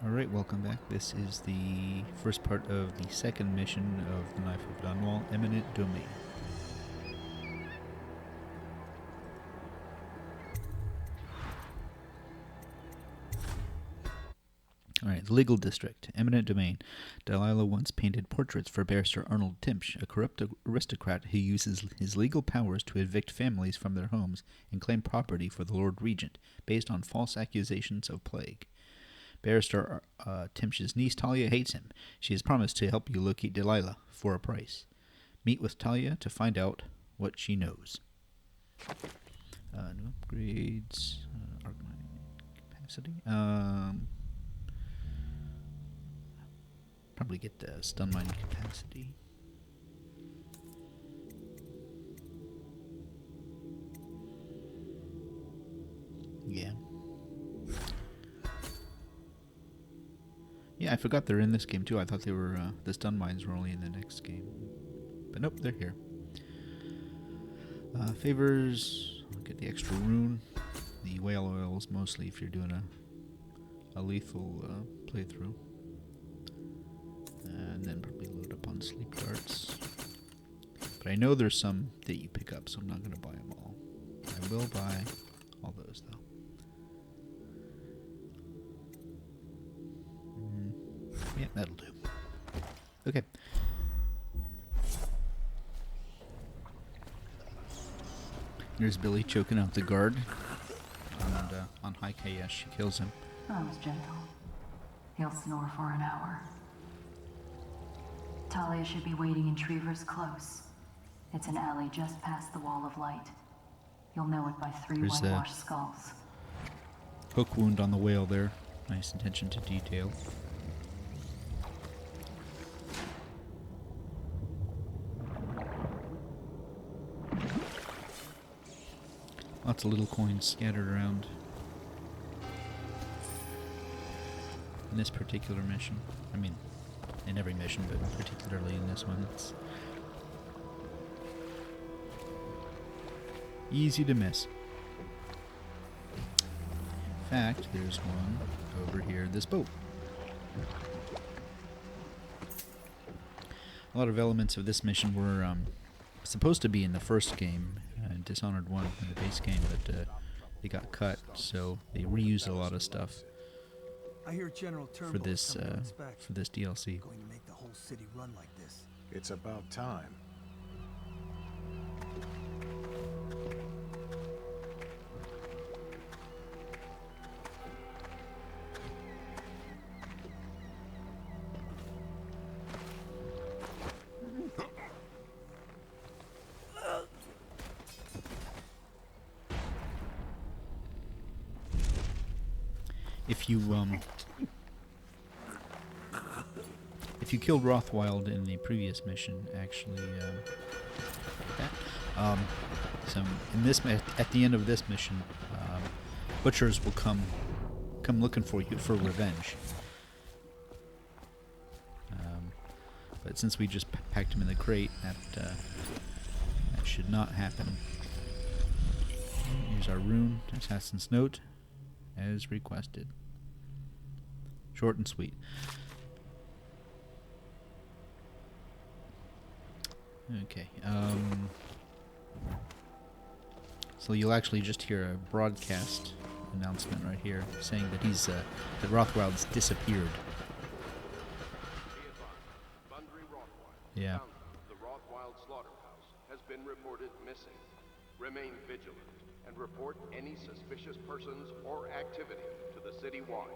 Alright, welcome back. This is the first part of the second mission of the Knife of Dunwall, Eminent Domain. Alright, the Legal District, Eminent Domain. Delilah once painted portraits for barrister Arnold Timsh, a corrupt aristocrat who uses his legal powers to evict families from their homes and claim property for the Lord Regent, based on false accusations of plague. Barrister Timsh's niece Talia hates him. She has promised to help you locate Delilah for a price. Meet with Talia to find out what she knows. New upgrades. Arcanine capacity. Probably get the stun mine capacity. Yeah. Yeah, I forgot they're in this game too. I thought they were the stun mines were only in the next game, but nope, they're here. Favors. I'll get the extra rune. The whale oils mostly if you're doing a lethal playthrough, and then probably load up on sleep darts. But I know there's some that you pick up, so I'm not going to buy them all. I will buy all those though. Yeah, that'll do. Okay. There's Billy choking out the guard. And on high KS, she kills him. That was gentle. He'll snore for an hour. Talia should be waiting in Trevor's Close. It's an alley just past the Wall of Light. You'll know it by three whitewashed skulls. Hook wound on the whale there. Nice attention to detail. Lots of little coins scattered around in this particular mission. I mean, in every mission, but particularly in this one. It's easy to miss. In fact, there's one over here, this boat. A lot of elements of this mission were supposed to be in the first game, Dishonored 1 in the base game, but they got cut, so they reused a lot of stuff for this DLC. Going to make the whole city run like this. It's about time. If you killed Rothwild in the previous mission, actually, so in this at the end of this mission, butchers will come looking for you for revenge. But since we just packed him in the crate, that should not happen. Here's our rune, Assassin's Note, as requested. Short and sweet. Okay. So you'll actually just hear a broadcast announcement right here saying that that Rothwild's disappeared. Yeah. The Rothwild slaughterhouse has been reported missing. Remain vigilant and report any suspicious persons or activity to the City Watch.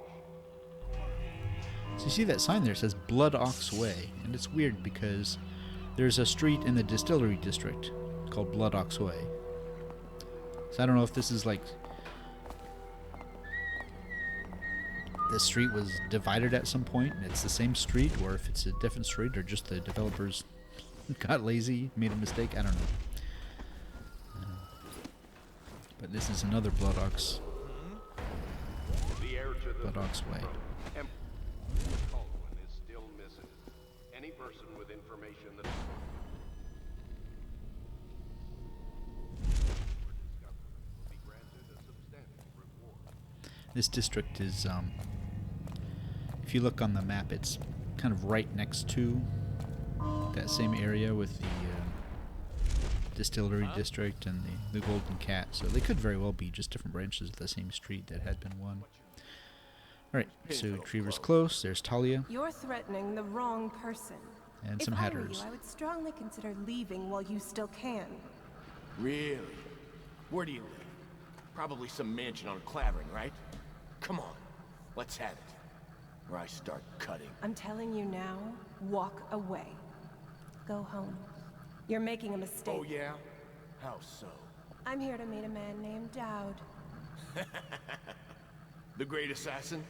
So you see that sign there, it says Blood Ox Way, and it's weird because there's a street in the distillery district called Blood Ox Way. So I don't know if this is like the street was divided at some point and it's the same street, or if it's a different street, or just the developers got lazy, made a mistake. I don't know. But this is another Blood Ox. Blood Ox Way. Caldwin is still missing. Any person with information that will be granted a substantial reward. This district is if you look on the map, it's kind of right next to that same area with the distillery district and the Golden Cat. So they could very well be just different branches of the same street that had been one. Alright, so Trevor's close. There's Talia. You're threatening the wrong person. And some hatters. If I were you, I would strongly consider leaving while you still can. Really? Where do you live? Probably some mansion on Clavering, right? Come on, let's have it. Or I start cutting. I'm telling you now, walk away. Go home. You're making a mistake. Oh yeah? How so? I'm here to meet a man named Daud. The great assassin?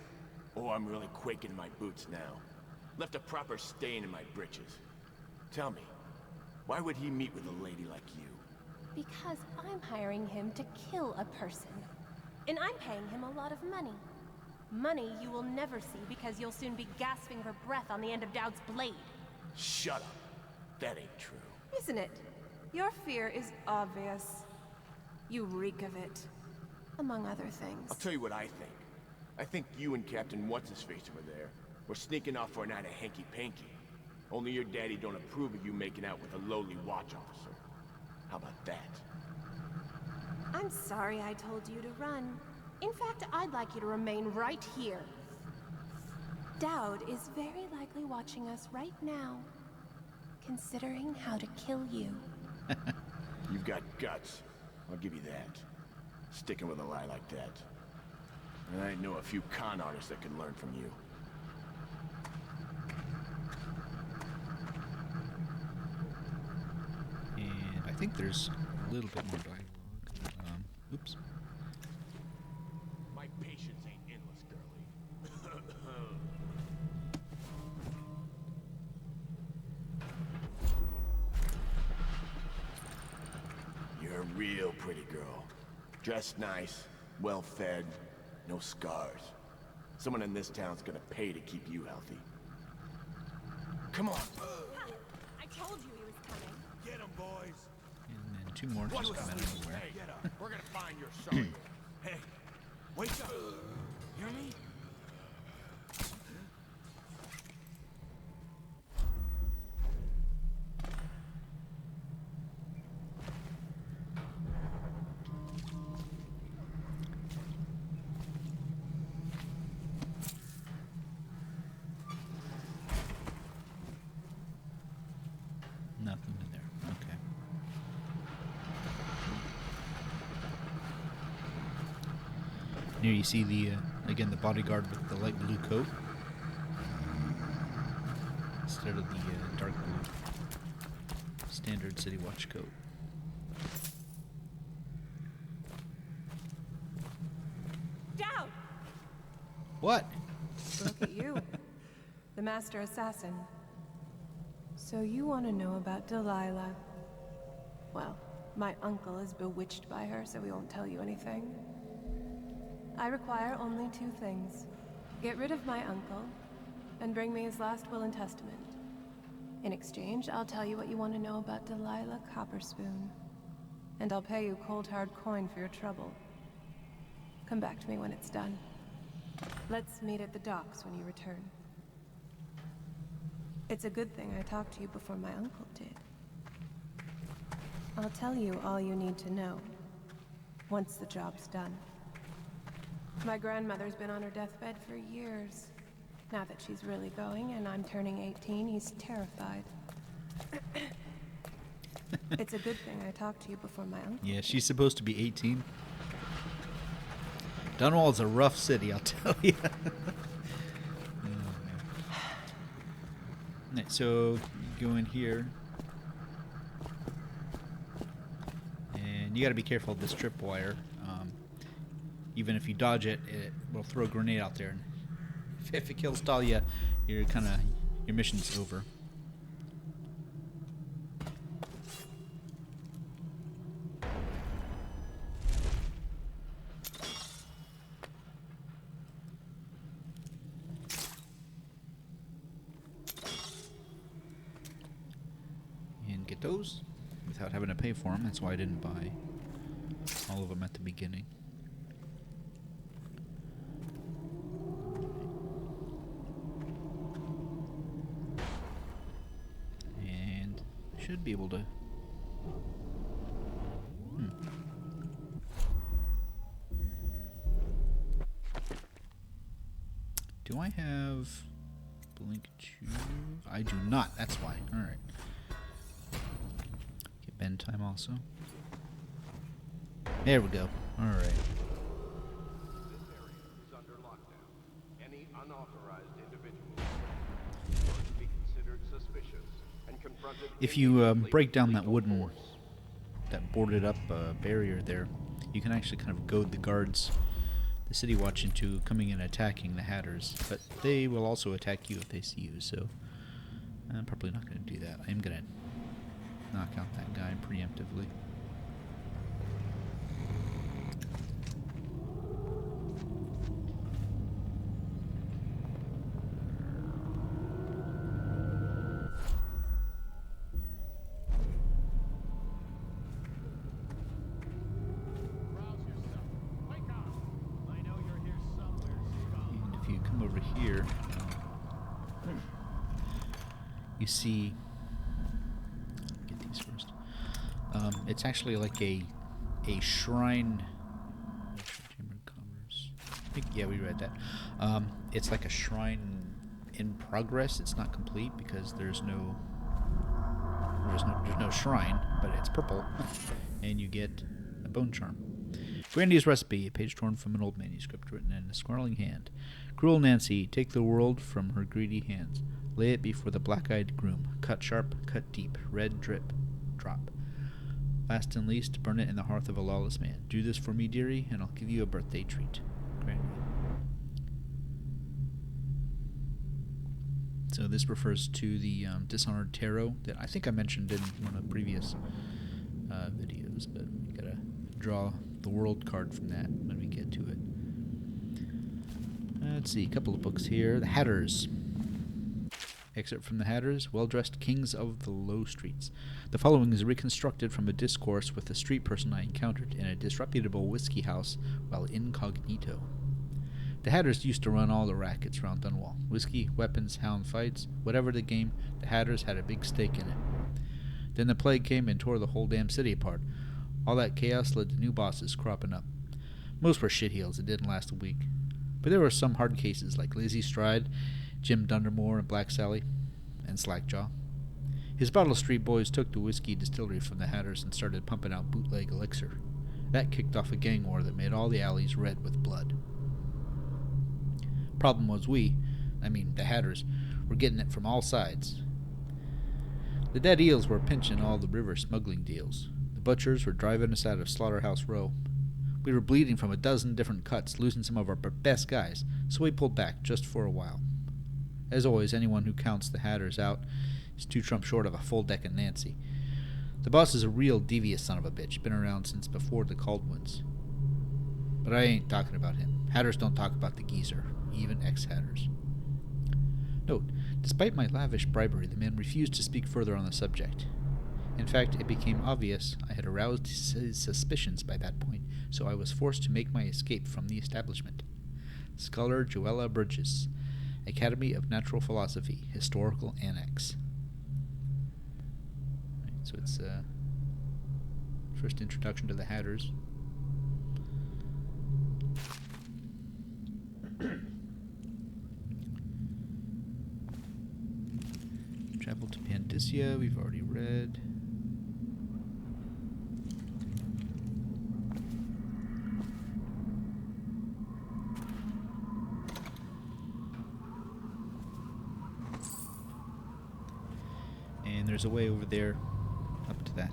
Oh, I'm really quaking in my boots now. Left a proper stain in my britches. Tell me, why would he meet with a lady like you? Because I'm hiring him to kill a person. And I'm paying him a lot of money. Money you will never see because you'll soon be gasping for breath on the end of Daud's blade. Shut up. That ain't true. Isn't it? Your fear is obvious. You reek of it. Among other things. I'll tell you what I think. I think you and Captain What's-His-Face over there were sneaking off for a night of hanky-panky. Only your daddy don't approve of you making out with a lowly watch officer. How about that? I'm sorry I told you to run. In fact, I'd like you to remain right here. Daud is very likely watching us right now, considering how to kill you. You've got guts. I'll give you that. Sticking with a lie like that. And I know a few con artists that can learn from you. And I think there's a little bit more dialogue. Oops. My patience ain't endless, girlie. You're a real pretty girl. Dressed nice, well-fed, no scars. Someone in this town's gonna pay to keep you healthy. Come on. I told you he was coming. Get him, boys. And then two more just come out of nowhere. Hey, we're gonna find your son. Hey, wake up. Hear me? Nothing in there. Okay. Here you see the again the bodyguard with the light blue coat instead of the dark blue standard City Watch coat. Daud! What? Look at you. The master assassin. So you want to know about Delilah? Well, my uncle is bewitched by her, so we won't tell you anything. I require only two things. Get rid of my uncle, and bring me his last will and testament. In exchange, I'll tell you what you want to know about Delilah Copperspoon. And I'll pay you cold hard coin for your trouble. Come back to me when it's done. Let's meet at the docks when you return. It's a good thing I talked to you before my uncle did. I'll tell you all you need to know, once the job's done. My grandmother's been on her deathbed for years. Now that she's really going and I'm turning 18, he's terrified. It's a good thing I talked to you before my uncle. Yeah, she's supposed to be 18. Dunwall is a rough city, I'll tell you. Right, so you go in here, and you got to be careful of this tripwire. Even if you dodge it, it will throw a grenade out there. And if it kills Talia, your mission's over. And get those without having to pay for them. That's why I didn't buy all of them at the beginning. should be able to... Do I have Blink 2? I do not. That's why. Alright. Get bend time also. There we go. Alright. This area is under lockdown. Any unauthorized individual must be considered suspicious and confronted. If you immediately break down with that legal wooden, force. that boarded up barrier there, you can actually kind of goad the guards, the City Watch, into coming and attacking the Hatters. But they will also attack you if they see you, so I'm probably not going to do that. I'm going to knock out that guy preemptively. And if you come over here, you see... Get these first. It's actually like a shrine. Chamber of Commerce. I think, yeah, we read that. It's like a shrine in progress. It's not complete because there's no shrine, but it's purple, and you get a bone charm. Grandy's recipe, a page torn from an old manuscript written in a snarling hand. Cruel Nancy, take the world from her greedy hands. Lay it before the black-eyed groom. Cut sharp, cut deep, red drip, drop. Last and least, burn it in the hearth of a lawless man. Do this for me, dearie, and I'll give you a birthday treat. Grandy. So this refers to the Dishonored tarot that I think I mentioned in one of the previous videos, but we gotta draw the world card from that when we get to it. Let's see, a couple of books here. The Hatters. Excerpt from The Hatters, Well-Dressed Kings of the Low Streets. The following is reconstructed from a discourse with a street person I encountered in a disreputable whiskey house while incognito. The Hatters used to run all the rackets around Dunwall. Whiskey, weapons, hound fights, whatever the game, the Hatters had a big stake in it. Then the plague came and tore the whole damn city apart. All that chaos led to new bosses cropping up. Most were shitheels that didn't last a week. But there were some hard cases like Lizzie Stride, Jim Dundermore, and Black Sally, and Slackjaw. His Bottle Street boys took the whiskey distillery from the Hatters and started pumping out bootleg elixir. That kicked off a gang war that made all the alleys red with blood. Problem was the Hatters, were getting it from all sides. The dead eels were pinching all the river smuggling deals. The butchers were driving us out of Slaughterhouse Row. We were bleeding from a dozen different cuts, losing some of our best guys, so we pulled back just for a while. As always, anyone who counts the Hatters out is 2 trumps short of a full deck of Nancy. The boss is a real devious son of a bitch, been around since before the Caldwins. But I ain't talking about him. Hatters don't talk about the geezer, even ex-Hatters. Note, despite my lavish bribery, the man refused to speak further on the subject. In fact, it became obvious I had aroused his suspicions by that point, so I was forced to make my escape from the establishment. Scholar Joella Burgess, Academy of Natural Philosophy, Historical Annex. Right, so it's first introduction to the Hatters. Travel to Pandysia, we've already read. And there's a way over there up to that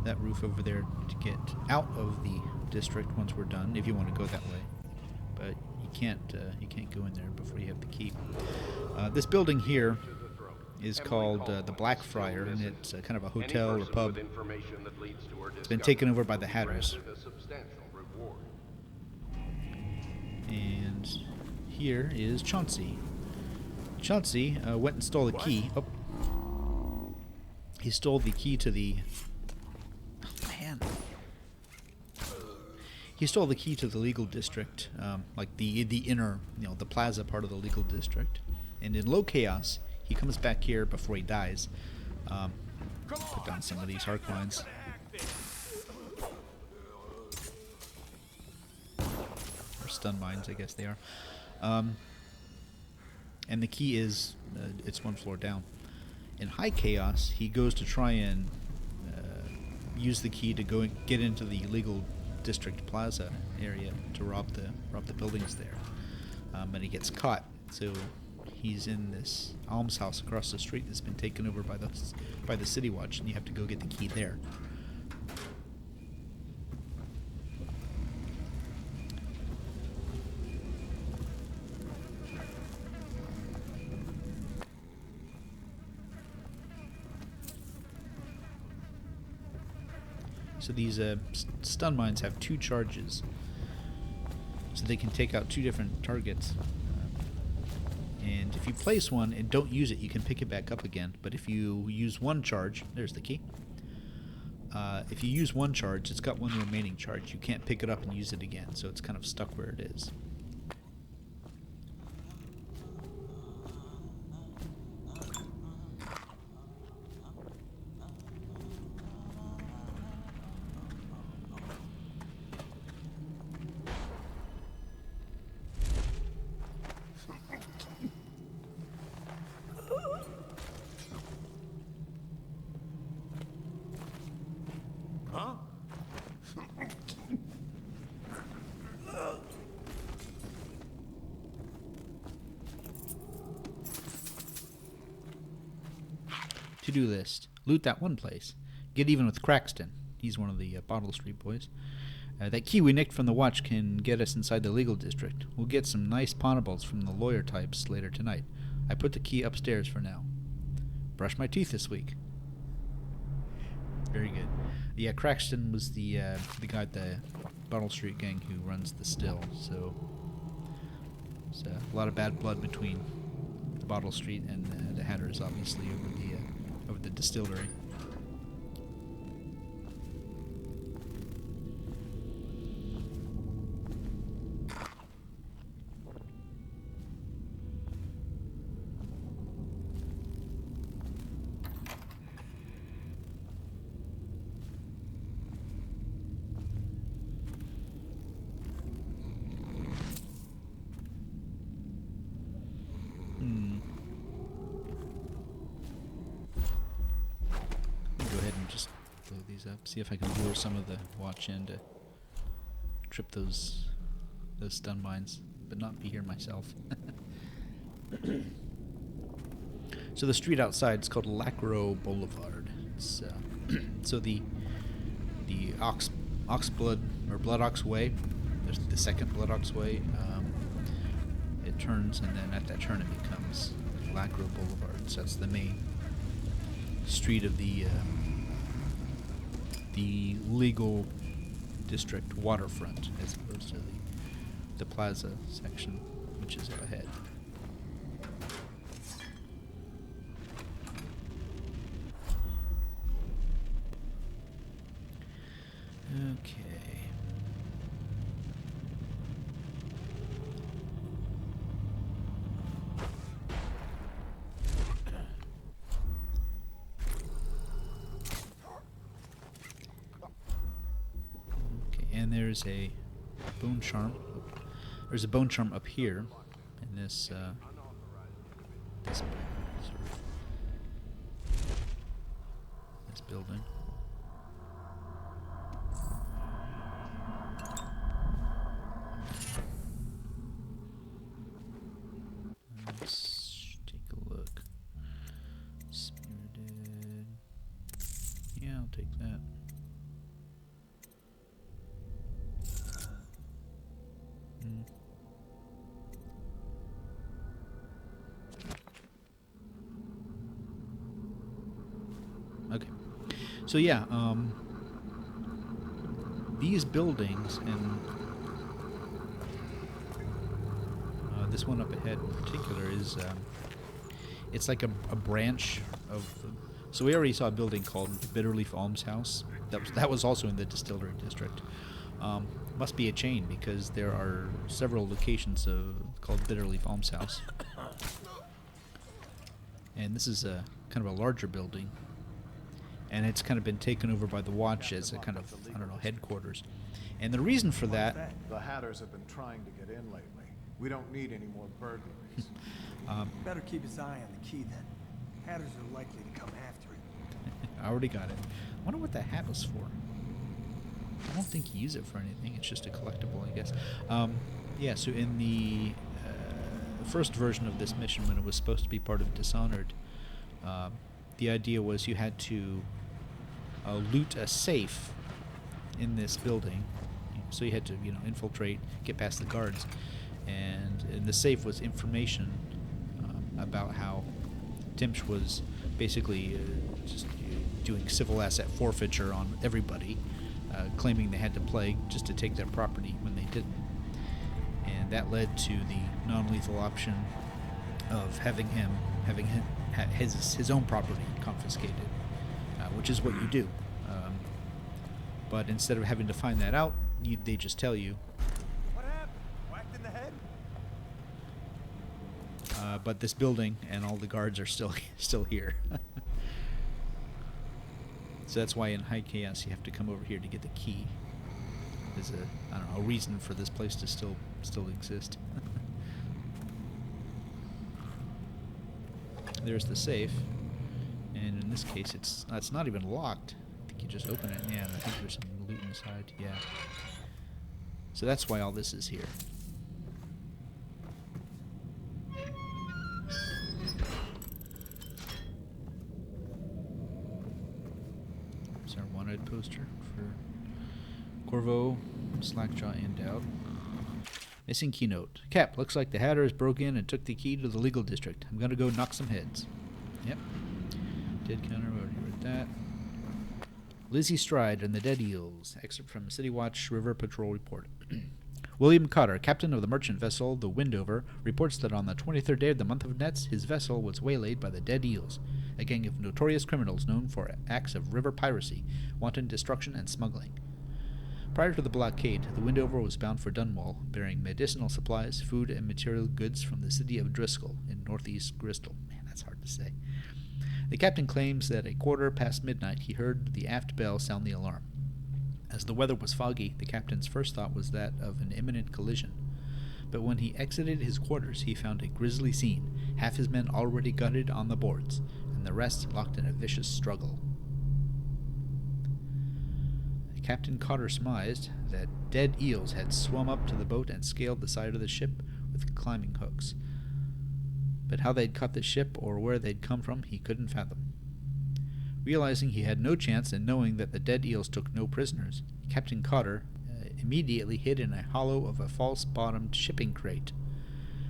that roof over there to get out of the district once we're done, if you want to go that way. But you can't go in there before you have the key. This building here is called the Blackfriar, and it's kind of a hotel or pub. It's been taken over by the Hatters. And here is Chauncey. Chauncey went and stole the key. Oh. He stole the key to the... Oh, man. He stole the key to the legal district, like the inner, the plaza part of the legal district. And in low chaos, he comes back here before he dies. Put down some of these arc lines. Or stun mines, I guess they are. And the key is, it's one floor down. In High Chaos, he goes to try and use the key to go and get into the legal district plaza area to rob the buildings there. And he gets caught. So he's in this almshouse across the street that's been taken over by the City Watch, and you have to go get the key there. So these stun mines have 2 charges, so they can take out 2 different targets. And if you place one and don't use it, you can pick it back up again. But if you use 1 charge, there's the key. If you use 1 charge, it's got 1 remaining charge. You can't pick it up and use it again, so it's kind of stuck where it is. To-do list. Loot that one place. Get even with Craxton. He's one of the Bottle Street boys. That key we nicked from the watch can get us inside the legal district. We'll get some nice ponables from the lawyer types later tonight. I put the key upstairs for now. Brush my teeth this week. Very good. Yeah, Craxton was the guy at the Bottle Street gang who runs the still, so there's a lot of bad blood between the Bottle Street and the Hatters, obviously, over the distillery. Up. See if I can lure some of the watch in to trip those stun mines, but not be here myself. So the street outside is called Lacro Boulevard. It's so the Oxblood or Blood Ox Way. There's the second Blood Ox Way. It turns, and then at that turn it becomes Lacro Boulevard. So that's the main street of the legal district waterfront, as opposed to the plaza section, which is up ahead. Okay. And there's a bone charm. There's a bone charm up here in this this building. Let's take a look. Spirited. Yeah, I'll take that. Okay, so yeah, these buildings and this one up ahead in particular is it's like a branch of. So we already saw a building called Bitterleaf Almshouse. That was also in the distillery district. Must be a chain because there are several locations called Bitterleaf Almshouse. And this is a kind of a larger building. And it's kind of been taken over by the Watch as a kind of, I don't know, headquarters. And the reason for that... The Hatters have been trying to get in lately. We don't need any more burglaries. Better keep his eye on the key then. Hatters are likely to come after it. I already got it. I wonder what the hat was for. I don't think you use it for anything. It's just a collectible, I guess. Yeah, so in the first version of this mission, when it was supposed to be part of Dishonored, the idea was you had to loot a safe in this building. So you had to, infiltrate, get past the guards. And in the safe was information about how Timsh was basically just doing civil asset forfeiture on everybody, claiming they had to play just to take their property when they didn't. And that led to the non-lethal option of having his own property confiscated, which is what you do. But instead of having to find that out, they just tell you. What happened? Whacked in the head? But this building and all the guards are still here. So that's why in High Chaos you have to come over here to get the key. There's a reason for this place to still exist. There's the safe, and in this case it's not even locked. I think you just open it. Yeah, I think there's some loot inside. Yeah. So that's why all this is here. There's our wanted poster for Corvo, Slackjaw, and Daud. Missing keynote. Cap, looks like the Hatters broke in and took the key to the legal district. I'm gonna go knock some heads. Yep. Dead counter, we already read that. Lizzie Stride and the Dead Eels. Excerpt from City Watch River Patrol Report. William Cotter, captain of the merchant vessel the Windover, reports that on the 23rd day of the month of Nets, his vessel was waylaid by the Dead Eels, a gang of notorious criminals known for acts of river piracy, wanton destruction, and smuggling. Prior to the blockade, the Windover was bound for Dunwall, bearing medicinal supplies, food, and material goods from the city of Driscoll in northeast Bristol. Man, that's hard to say. The captain claims that at midnight he heard the aft bell sound the alarm. As the weather was foggy, the captain's first thought was that of an imminent collision. But when he exited his quarters, he found a grisly scene, half his men already gutted on the boards, and the rest locked in a vicious struggle. Captain Cotter surmised that dead eels had swum up to the boat and scaled the side of the ship with climbing hooks. But how they'd caught the ship or where they'd come from, he couldn't fathom. Realizing he had no chance and knowing that the dead eels took no prisoners, Captain Cotter immediately hid in a hollow of a false-bottomed shipping crate.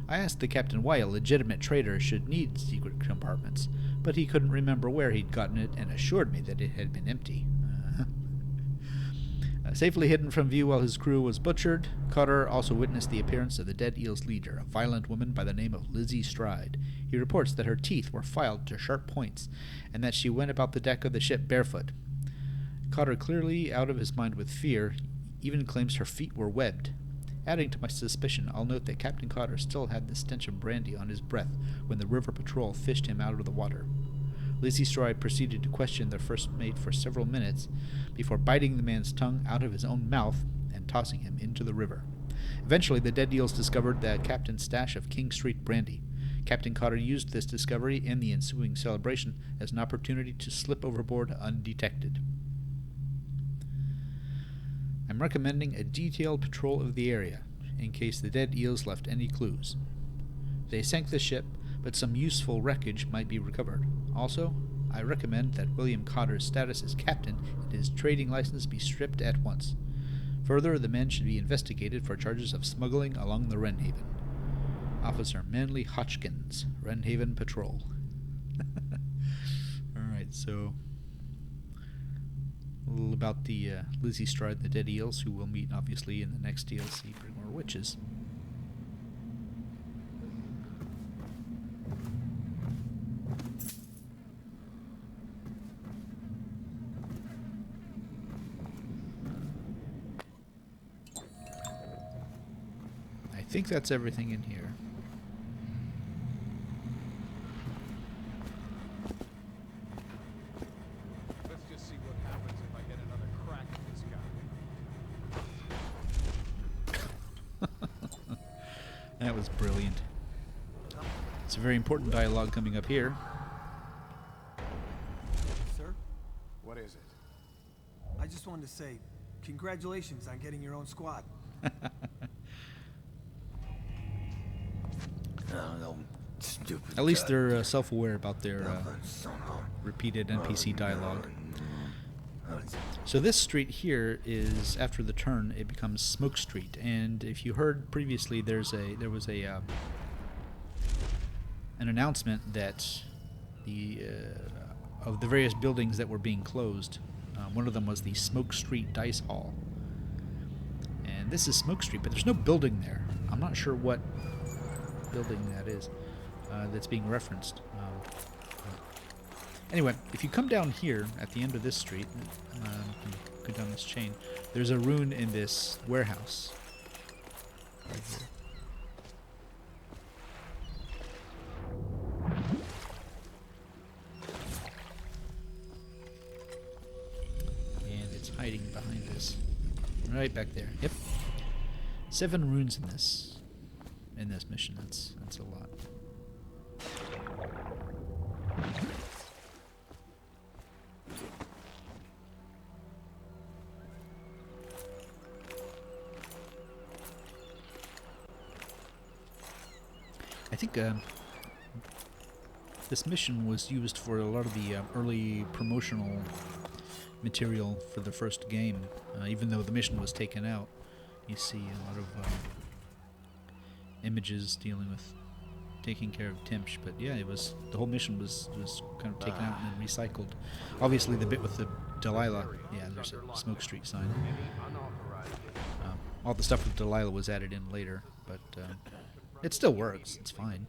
I asked the captain why a legitimate trader should need secret compartments, but he couldn't remember where he'd gotten it and assured me that it had been empty. Safely hidden from view while his crew was butchered, Cotter also witnessed the appearance of the Dead Eel's leader, a violent woman by the name of Lizzie Stride. He reports that her teeth were filed to sharp points, and that she went about the deck of the ship barefoot. Cotter, clearly out of his mind with fear, even claims her feet were webbed. Adding to my suspicion, I'll note that Captain Cotter still had the stench of brandy on his breath when the river patrol fished him out of the water. Lizzie Stride proceeded to question their first mate for several minutes before biting the man's tongue out of his own mouth and tossing him into the river. Eventually, the Dead Eels discovered the captain's stash of King Street brandy. Captain Cotter used this discovery and the ensuing celebration as an opportunity to slip overboard undetected. I'm recommending a detailed patrol of the area, in case the Dead Eels left any clues. They sank the ship, but some useful wreckage might be recovered. Also, I recommend that William Cotter's status as captain and his trading license be stripped at once. Further, the men should be investigated for charges of smuggling along the Wrenhaven. Officer Manley Hodgkins, Wrenhaven Patrol. Alright, so a little about the Lizzie Stride, the Dead Eels, who we'll meet obviously in the next DLC, Bring More Witches. I think that's everything in here. That was brilliant. It's a very important dialogue coming up here. Sir, What is it? I just wanted to say, congratulations on getting your own squad. Stupid. At least they're self-aware about their repeated NPC dialogue. So this street here is, after the turn, it becomes Smoke Street. And if you heard previously, there was an announcement that of the various buildings that were being closed, one of them was the Smoke Street Dice Hall. And this is Smoke Street, but there's no building there. I'm not sure what building that is that's being referenced. Anyway, if you come down here at the end of this street, go down this chain, there's a rune in this warehouse. Right here. And it's hiding behind this. Right back there. Yep. 7 runes in this mission. That's a lot. I think this mission was used for a lot of the early promotional material for the first game. Even though the mission was taken out, you see a lot of images dealing with taking care of Timsh. But yeah, the whole mission was kind of taken out and then recycled. Obviously, the bit with the Delilah, yeah, there's a Smoke Street sign. All the stuff with Delilah was added in later, but it still works. It's fine.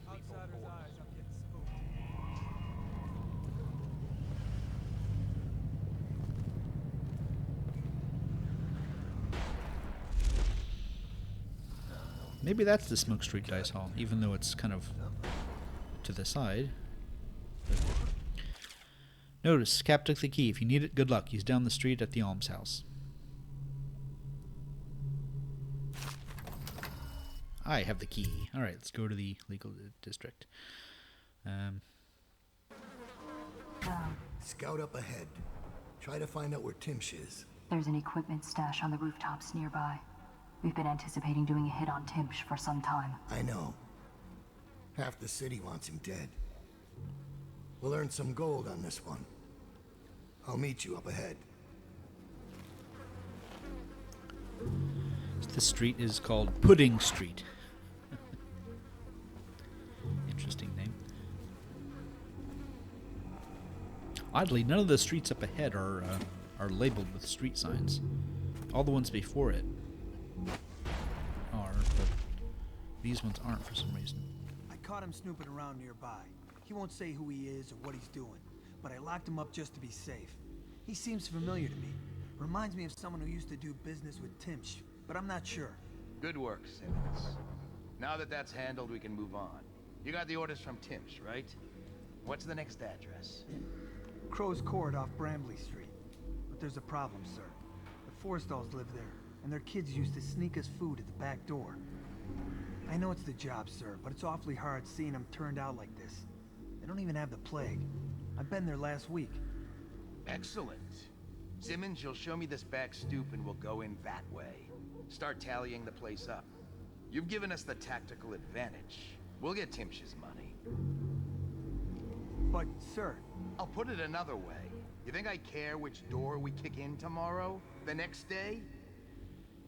Maybe that's the Smoke Street Dice Hall, even though it's kind of to the side. But notice, Cap took the key. If you need it, good luck. He's down the street at the almshouse. I have the key. Alright, let's go to the legal district. Scout up ahead. Try to find out where Timsh is. There's an equipment stash on the rooftops nearby. We've been anticipating doing a hit on Timsh for some time. I know. Half the city wants him dead. We'll earn some gold on this one. I'll meet you up ahead. This street is called Pudding Street. Interesting name. Oddly, none of the streets up ahead are labeled with street signs. All the ones before it are, but these ones aren't for some reason. I caught him snooping around nearby. He won't say who he is or what he's doing, but I locked him up just to be safe. He seems familiar to me. Reminds me of someone who used to do business with Timsh, but I'm not sure. Good work, Simmons. Now that that's handled, we can move on. You got the orders from Timsh, right? What's the next address? Crow's Court off Bramley Street. But there's a problem, sir. The Forrestalls live there, and their kids used to sneak us food at the back door. I know it's the job, sir, but it's awfully hard seeing them turned out like this. They don't even have the plague. I've been there last week. Excellent. Simmons, you'll show me this back stoop and we'll go in that way. Start tallying the place up. You've given us the tactical advantage. We'll get Timsh's money. But, sir... I'll put it another way. You think I care which door we kick in tomorrow? The next day?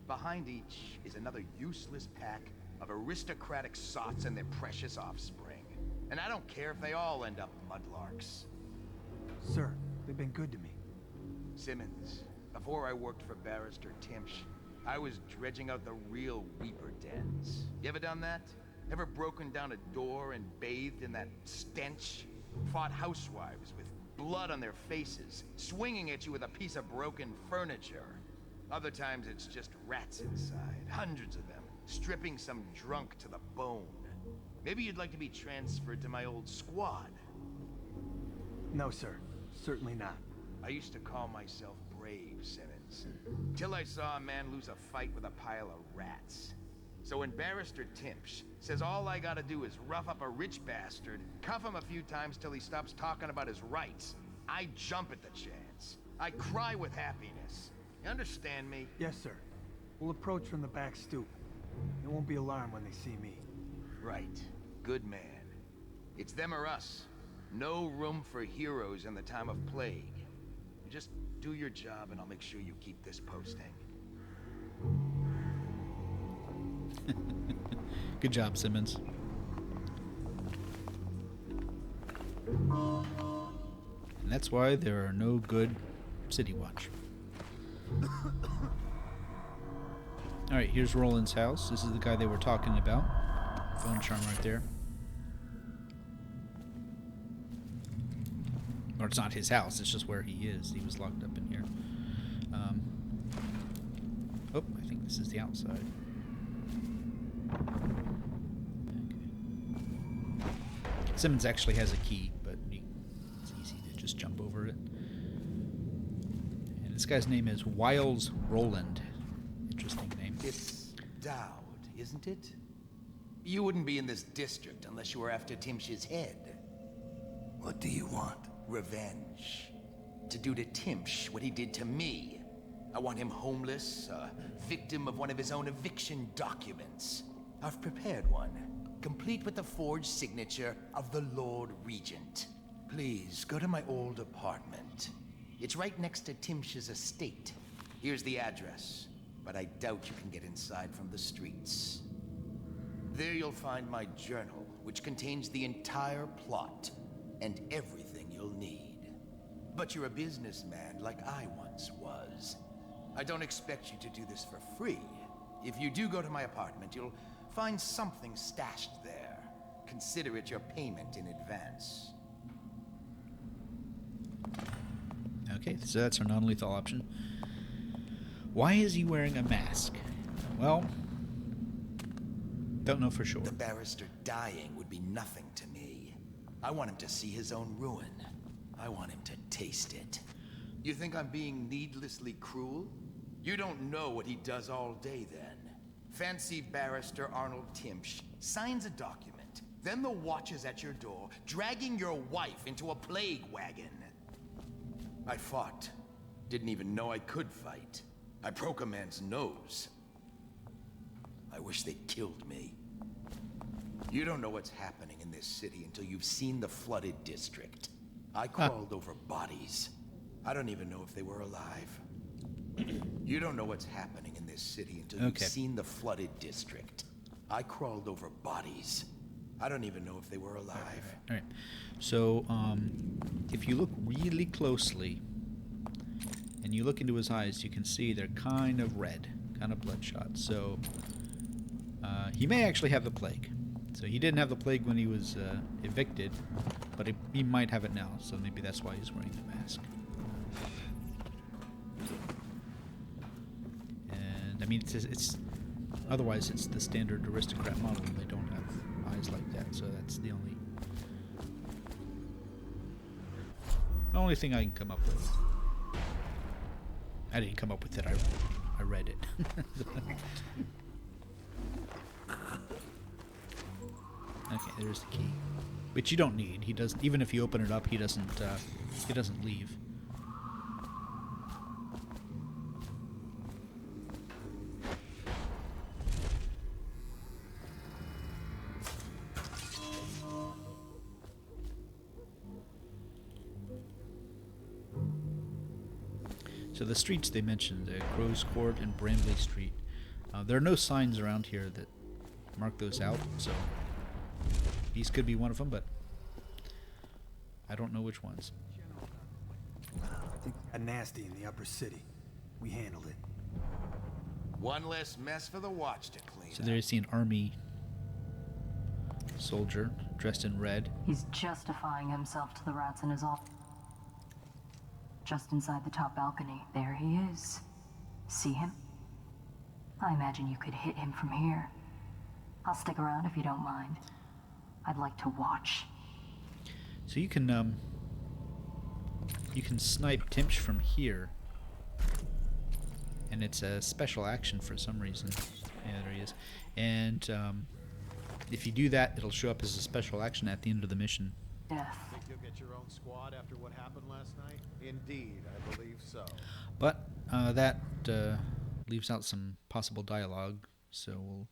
Behind each is another useless pack of aristocratic sots and their precious offspring. And I don't care if they all end up mudlarks. Sir, they've been good to me. Simmons, before I worked for Barrister Timsh, I was dredging out the real Weeper dens. You ever done that? Ever broken down a door and bathed in that stench? Fought housewives with blood on their faces, swinging at you with a piece of broken furniture. Other times it's just rats inside, hundreds of them, stripping some drunk to the bone. Maybe you'd like to be transferred to my old squad. No, sir. Certainly not. I used to call myself brave, Simmons. Till I saw a man lose a fight with a pile of rats. So when Barrister Timsh says all I gotta do is rough up a rich bastard, cuff him a few times till he stops talking about his rights, I jump at the chance. I cry with happiness. You understand me? Yes, sir. We'll approach from the back stoop. They won't be alarmed when they see me. Right. Good man. It's them or us. No room for heroes in the time of plague. You just do your job and I'll make sure you keep this posting. Good job, Simmons. And that's why there are no good City Watch. Alright, here's Roland's house. This is the guy they were talking about. Phone charm right there. Or it's not his house, it's just where he is. He was locked up in here. Oh, I think this is the outside. Okay. Simmons actually has a key, but it's easy to just jump over it. And this guy's name is Wiles Roland. Interesting name. It's Daud, isn't it? You wouldn't be in this district unless you were after Timsh's head. What do you want? Revenge. To do to Timsh what he did to me. I want him homeless, a victim of one of his own eviction documents. I've prepared one, complete with the forged signature of the Lord Regent. Please, go to my old apartment. It's right next to Timsh's estate. Here's the address, but I doubt you can get inside from the streets. There you'll find my journal, which contains the entire plot and everything you'll need. But you're a businessman like I once was. I don't expect you to do this for free. If you do go to my apartment, you'll find something stashed there. Consider it your payment in advance. Okay, so that's our non-lethal option. Why is he wearing a mask? Well, don't know for sure. The barrister dying would be nothing to me. I want him to see his own ruin. I want him to taste it. You think I'm being needlessly cruel? You don't know what he does all day then. Fancy Barrister Arnold Timsh signs a document, then the watch is at your door, dragging your wife into a plague wagon. I fought. Didn't even know I could fight. I broke a man's nose. I wish they killed me. You don't know what's happening in this city until you've seen the flooded district. I crawled over bodies. I don't even know if they were alive. You don't know what's happening in this city until you've seen the flooded district. I crawled over bodies. I don't even know if they were alive. All right. So, if you look really closely and you look into his eyes, you can see they're kind of red, kind of bloodshot. So, he may actually have the plague. So he didn't have the plague when he was evicted, but he might have it now. So maybe that's why he's wearing the mask. And I mean, it's otherwise it's the standard aristocrat model. They don't have eyes like that. So that's the only thing I can come up with. I didn't come up with it. I read it. Okay, there's the key, which you don't need. He doesn't. Even if you open it up, he doesn't leave. So the streets they mentioned, Crow's Court and Bramley Street. There are no signs around here that mark those out, so these could be one of them, but I don't know which ones. I think it got nasty in the upper city. We handled it. One less mess for the watch to clean. So there you see an army soldier dressed in red. He's justifying himself to the rats in his office. Just inside the top balcony, there he is. See him? I imagine you could hit him from here. I'll stick around if you don't mind. I'd like to watch. So you can snipe Timsh from here, and it's a special action for some reason. Yeah, there he is. And if you do that, it'll show up as a special action at the end of the mission. Death. Think you'll get your own squad after what happened last night? Indeed, I believe so. But that leaves out some possible dialogue, so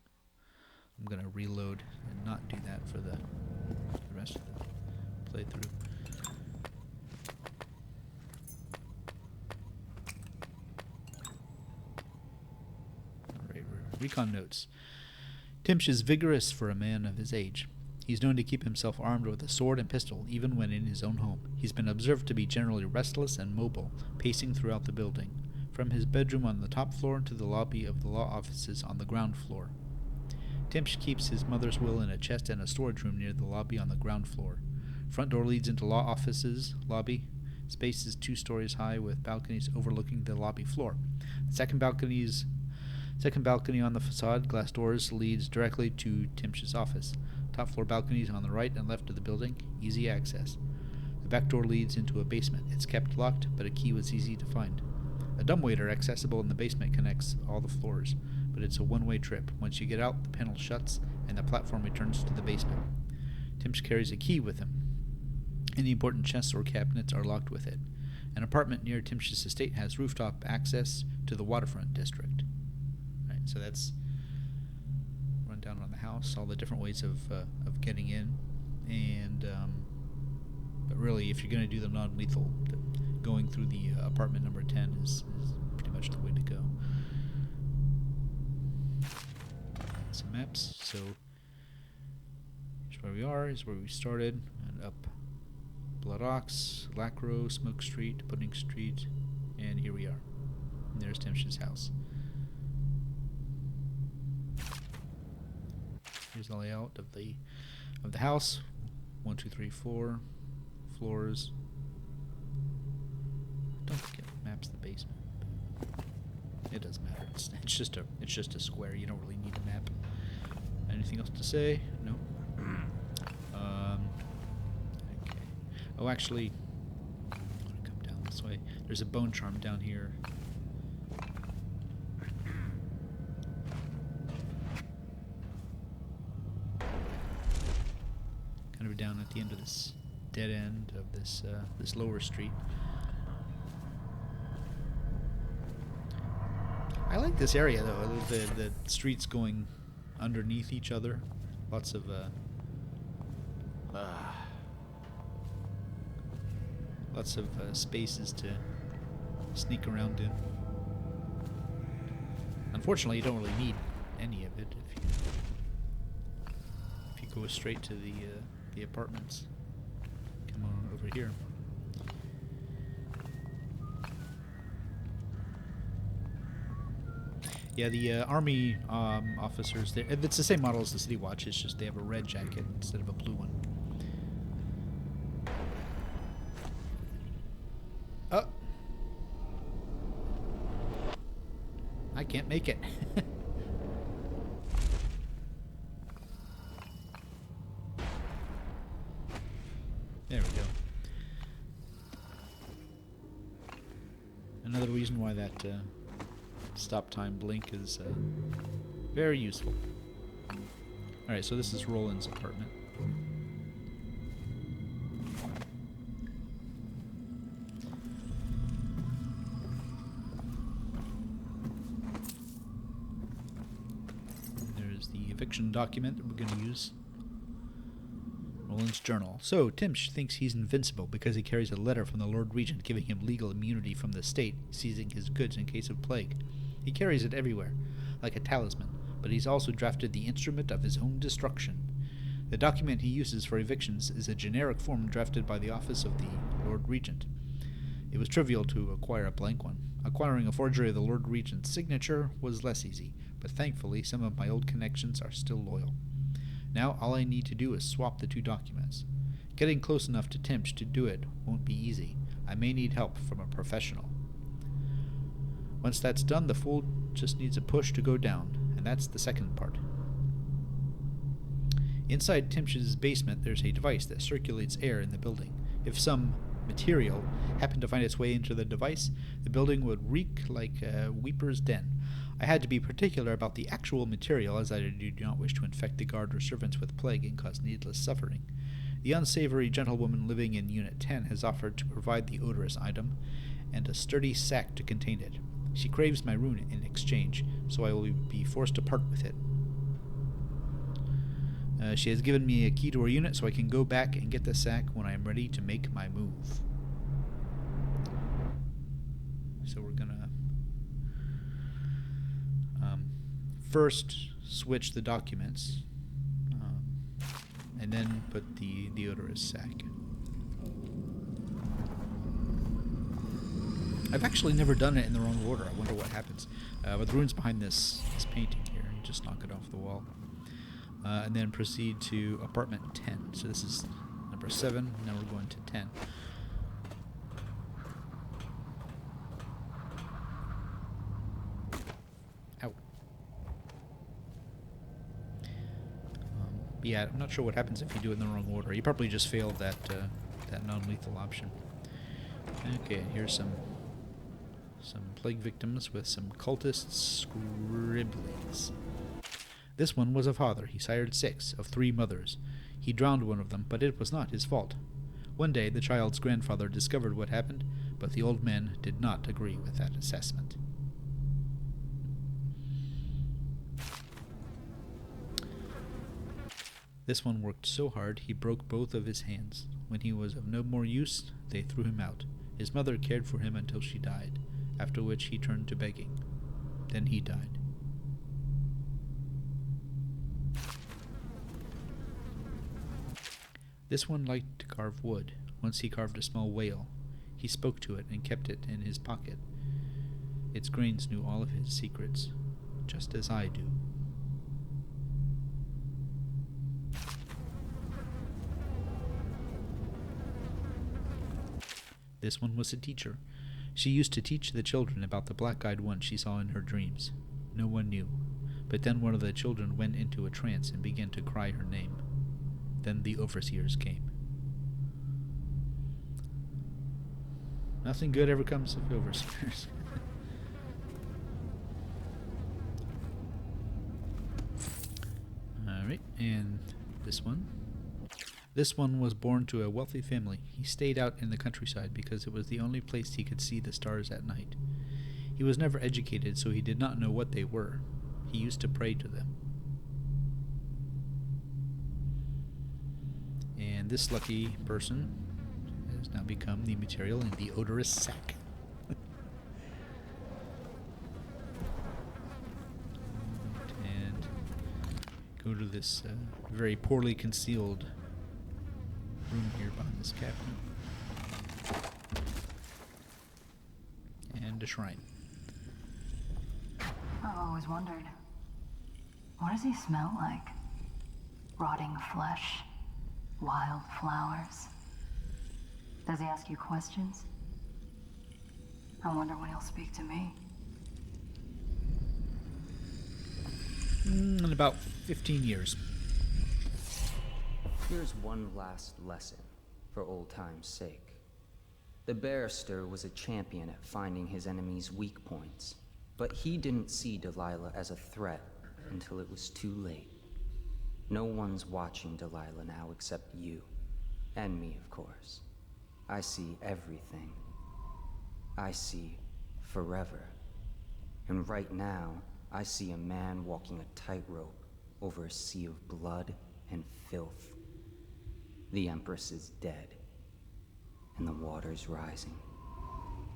I'm going to reload and not do that for the rest of the playthrough. Alright, recon notes. Timsh is vigorous for a man of his age. He's known to keep himself armed with a sword and pistol, even when in his own home. He's been observed to be generally restless and mobile, pacing throughout the building, from his bedroom on the top floor to the lobby of the law offices on the ground floor. Timsh keeps his mother's will in a chest and a storage room near the lobby on the ground floor. Front door leads into law offices lobby. Space is 2 stories high with balconies overlooking the lobby floor. The second balcony on the facade, glass doors, leads directly to Timsh's office. Top floor balconies on the right and left of the building, easy access. The back door leads into a basement. It's kept locked, but a key was easy to find. A dumbwaiter accessible in the basement connects all the floors, but it's a one-way trip. Once you get out, the panel shuts and the platform returns to the basement. Timsh carries a key with him. Any important chests or cabinets are locked with it. An apartment near Timsh's estate has rooftop access to the waterfront district. Right, so that's rundown on the house, all the different ways of getting in, and but really, if you're going to do the non-lethal, going through the apartment number 10 is pretty much the way to go. Some maps. So here's where we are. Is where we started, and up Blood Ox, Lacro, Smoke Street, Pudding Street, and here we are. And there's Timsh's house. Here's the layout of the house. 1, 2, 3, 4 floors. Don't think it maps the basement. It doesn't matter. It's just a square. You don't really need a map. Anything else to say? No. Okay. Oh, actually, I want to come down this way. There's a bone charm down here. Kind of down at the end of this dead end of this this lower street. I like this area though. The streets going underneath each other. Lots of spaces to sneak around in. Unfortunately, you don't really need any of it if you go straight to the apartments. Come on over here. Yeah, the army officers, it's the same model as the City Watch, it's just they have a red jacket instead of a blue one. Oh! I can't make it. There we go. Another reason why that stop time blink is very useful. Alright, so this is Roland's apartment. There's the eviction document that we're going to use. Roland's journal. So, Timsh thinks he's invincible because he carries a letter from the Lord Regent giving him legal immunity from the state, seizing his goods in case of plague. He carries it everywhere, like a talisman, but he's also drafted the instrument of his own destruction. The document he uses for evictions is a generic form drafted by the office of the Lord Regent. It was trivial to acquire a blank one. Acquiring a forgery of the Lord Regent's signature was less easy, but thankfully some of my old connections are still loyal. Now all I need to do is swap the 2 documents. Getting close enough to Timsh to do it won't be easy. I may need help from a professional. Once that's done, the fool just needs a push to go down, and that's the second part. Inside Timsh's basement, there's a device that circulates air in the building. If some material happened to find its way into the device, the building would reek like a weeper's den. I had to be particular about the actual material, as I do not wish to infect the guard or servants with plague and cause needless suffering. The unsavory gentlewoman living in Unit 10 has offered to provide the odorous item and a sturdy sack to contain it. She craves my rune in exchange, so I will be forced to part with it. She has given me a key to her unit, so I can go back and get the sack when I am ready to make my move. So we're gonna first switch the documents, and then put the odorous sack. I've actually never done it in the wrong order. I wonder what happens. But the rune's behind this painting here, and just knock it off the wall. And then proceed to apartment 10. So this is number 7, now we're going to 10. Ow. Yeah, I'm not sure what happens if you do it in the wrong order. You probably just failed that non-lethal option. Okay, here's some plague victims with some cultist scribblings. This one was a father. He sired 6 of 3 mothers. He drowned one of them, but it was not his fault. One day the child's grandfather discovered what happened, but the old man did not agree with that assessment. This one worked so hard he broke both of his hands. When he was of no more use, they threw him out. His mother cared for him until she died, after which he turned to begging. Then he died. This one liked to carve wood. Once he carved a small whale. He spoke to it and kept it in his pocket. Its grains knew all of his secrets, just as I do. This one was a teacher. She used to teach the children about the black-eyed one she saw in her dreams. No one knew. But then one of the children went into a trance and began to cry her name. Then the overseers came. Nothing good ever comes of overseers. Alright, and this one. This one was born to a wealthy family. He stayed out in the countryside because it was the only place he could see the stars at night. He was never educated, so he did not know what they were. He used to pray to them. And this lucky person has now become the material in the odorous sack. And go to this very poorly concealed room here behind this cabinet. And a shrine. I've always wondered, what does he smell like? Rotting flesh? Wild flowers? Does he ask you questions? I wonder when he'll speak to me. In about 15 years. Here's one last lesson, for old time's sake. The barrister was a champion at finding his enemies' weak points, but he didn't see Delilah as a threat until it was too late. No one's watching Delilah now except you. And me, of course. I see everything. I see forever. And right now, I see a man walking a tightrope over a sea of blood and filth. The Empress is dead, and the water's rising.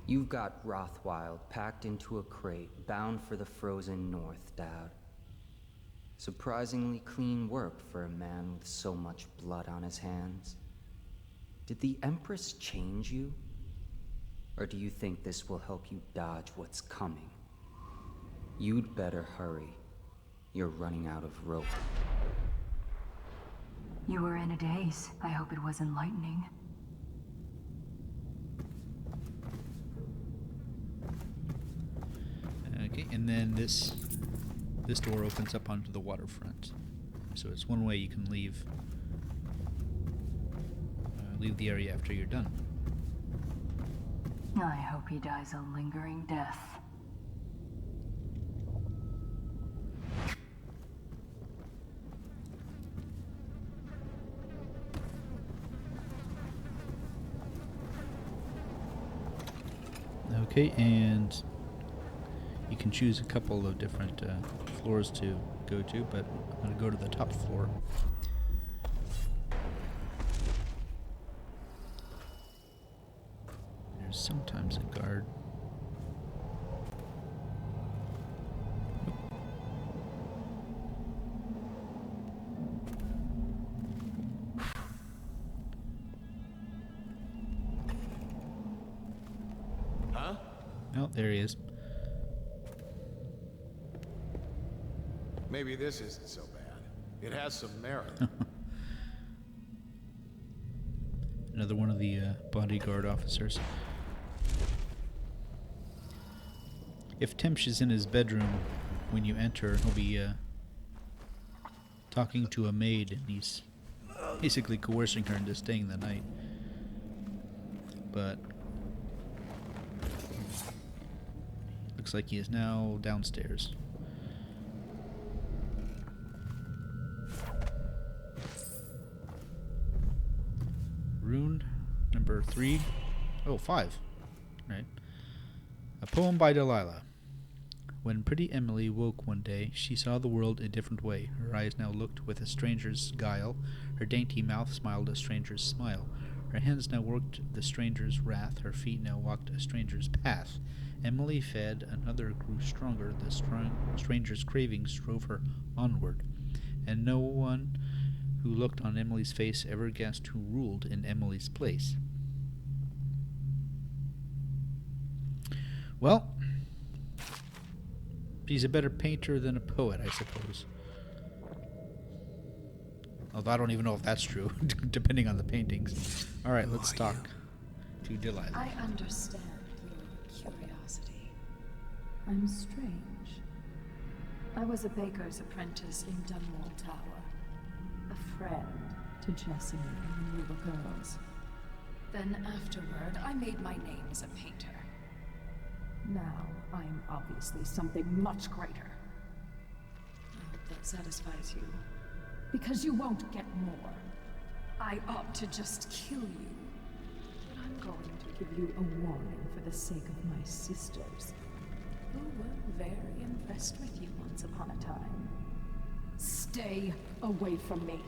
You've got Rothwild packed into a crate, bound for the frozen north, Daud. Surprisingly clean work for a man with so much blood on his hands. Did the Empress change you? Or do you think this will help you dodge what's coming? You'd better hurry. You're running out of rope. You were in a daze. I hope it was enlightening. Okay, and then this door opens up onto the waterfront. So it's one way you can leave the area after you're done. I hope he dies a lingering death. Okay, and you can choose a couple of different floors to go to, but I'm going to go to the top floor. There's sometimes a guard. Huh? Oh, there he is. Maybe this isn't so bad. It has some merit. Another one of the bodyguard officers. If Timsh is in his bedroom when you enter, he'll be talking to a maid, and he's basically coercing her into staying the night. But looks like he is now downstairs. Rune number 3. Oh, 5. Right. A poem by Delilah. When pretty Emily woke one day, she saw the world a different way. Her eyes now looked with a stranger's guile. Her dainty mouth smiled a stranger's smile. Her hands now worked the stranger's wrath. Her feet now walked a stranger's path. Emily fed, another grew stronger. The stranger's cravings drove her onward. And no one who looked on Emily's face ever guessed who ruled in Emily's place. Well, she's a better painter than a poet, I suppose. Although I don't even know if that's true, depending on the paintings. Alright, let's talk to Delilah. I understand your curiosity. I'm strange. I was a baker's apprentice in Dunwall Tower. A friend to Jessamine when we were girls. Then afterward, I made my name as a painter. Now, I'm obviously something much greater. I hope that satisfies you. Because you won't get more. I ought to just kill you. But I'm going to give you a warning for the sake of my sisters, who were very impressed with you once upon a time. Stay away from me.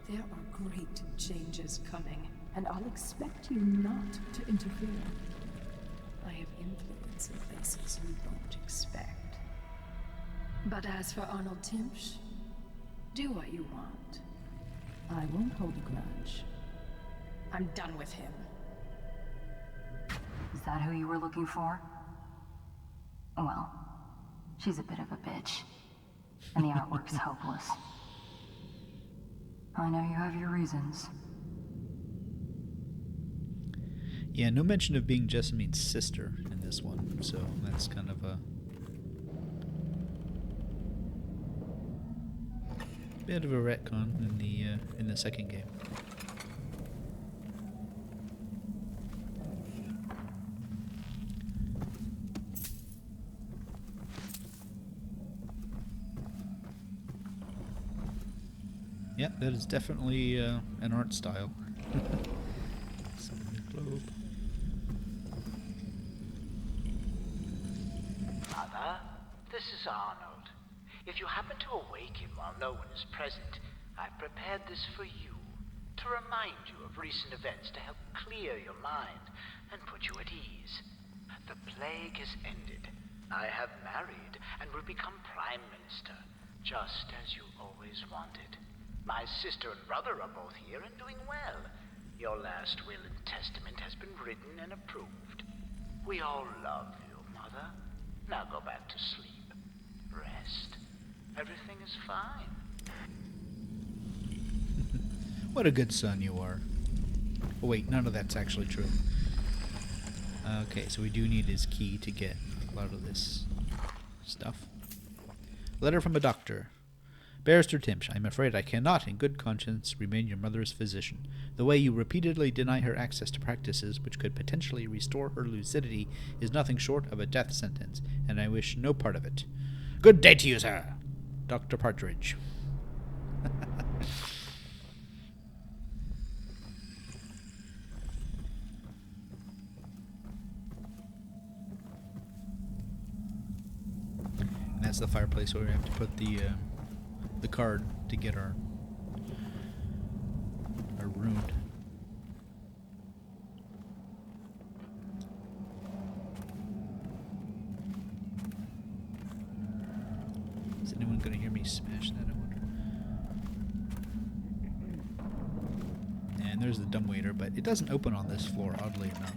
There are great changes coming, and I'll expect you not to interfere. I have influence in places you won't expect. But as for Arnold Timsh, do what you want. I won't hold a grudge. I'm done with him. Is that who you were looking for? Well, she's a bit of a bitch. And the artwork's hopeless. I know you have your reasons. Yeah, no mention of being Jessamine's sister in this one, so that's kind of a bit of a retcon in the second game. Yeah, that is definitely an art style. Globe. Mother, this is Arnold. If you happen to awake him while no one is present, I've prepared this for you, to remind you of recent events to help clear your mind and put you at ease. The plague has ended. I have married and will become Prime Minister, just as you always wanted. My sister and brother are both here and doing well. Your last will and testament has been written and approved. We all love you, Mother. Now go back to sleep. Rest. Everything is fine. What a good son you are. Oh wait, none of that's actually true. Okay, so we do need his key to get a lot of this stuff. Letter from a doctor. Barrister Timsh, I am afraid I cannot, in good conscience, remain your mother's physician. The way you repeatedly deny her access to practices which could potentially restore her lucidity is nothing short of a death sentence, and I wish no part of it. Good day to you, sir. Dr. Partridge. that's the fireplace where we have to put the card to get our rune. Is anyone going to hear me smash that, I wonder? And there's the dumbwaiter, but it doesn't open on this floor, oddly enough.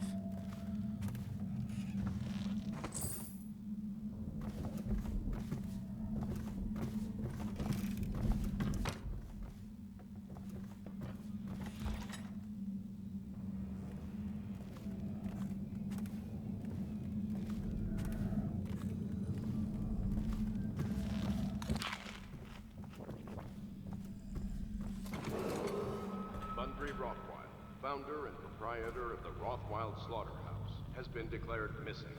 Founder and proprietor of the Rothwild Slaughterhouse, has been declared missing.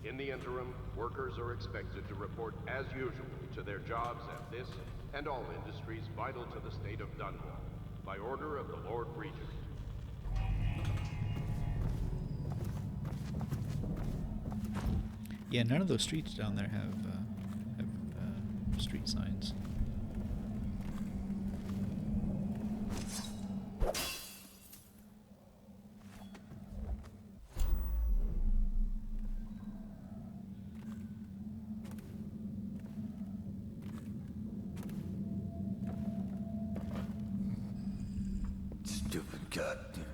In the interim, workers are expected to report as usual to their jobs at this and all industries vital to the state of Dunwall, by order of the Lord Regent. Yeah, none of those streets down there have street signs. Stupid goddamn.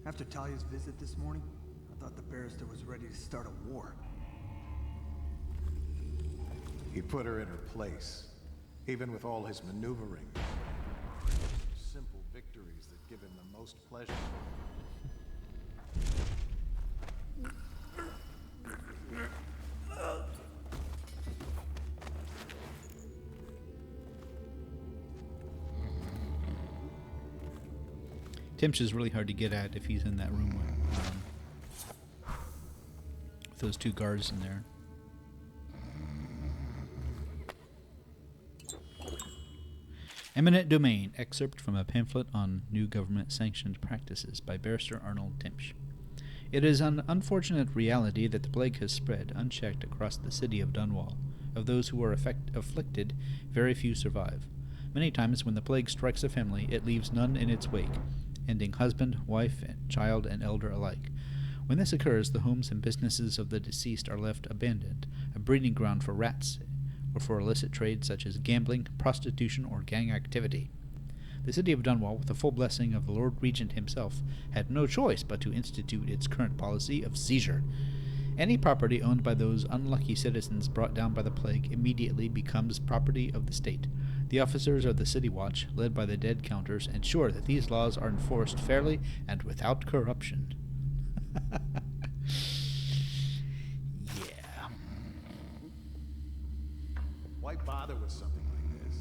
After Talia's visit this morning, I thought the barrister was ready to start a war. He put her in her place, even with all his maneuvering. Simple victories that give him the most pleasure. Timsh is really hard to get at if he's in that room with those two guards in there. Eminent Domain, excerpt from a pamphlet on new government-sanctioned practices by Barrister Arnold Timsh. It is an unfortunate reality that the plague has spread unchecked across the city of Dunwall. Of those who are afflicted, very few survive. Many times when the plague strikes a family, it leaves none in its wake, ending husband, wife, and child and elder alike. When this occurs, the homes and businesses of the deceased are left abandoned, a breeding ground for rats, or for illicit trades such as gambling, prostitution, or gang activity. The city of Dunwall, with the full blessing of the Lord Regent himself, had no choice but to institute its current policy of seizure. Any property owned by those unlucky citizens brought down by the plague immediately becomes property of the state. The officers of the City Watch, led by the dead counters, ensure that these laws are enforced fairly and without corruption. Yeah. Why bother with something like this?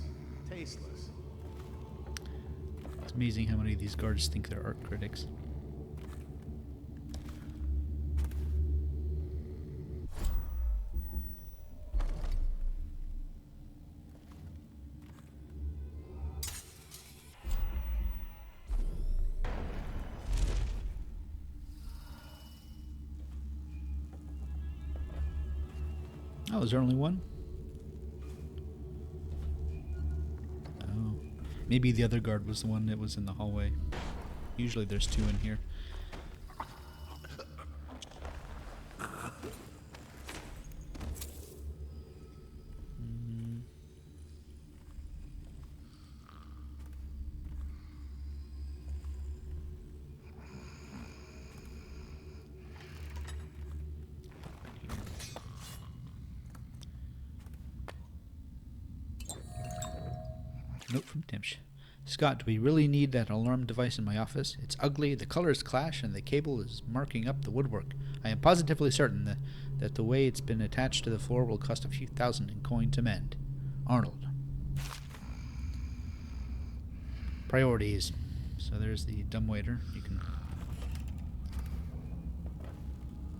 Tasteless. It's amazing how many of these guards think they're art critics. Oh, is there only one? Oh. Maybe the other guard was the one that was in the hallway. Usually there's two in here. Note from Timsh. Scott, do we really need that alarm device in my office? It's ugly, the colors clash, and the cable is marking up the woodwork. I am positively certain that the way it's been attached to the floor will cost a few thousand in coin to mend. Arnold. Priorities. So there's the dumbwaiter. You can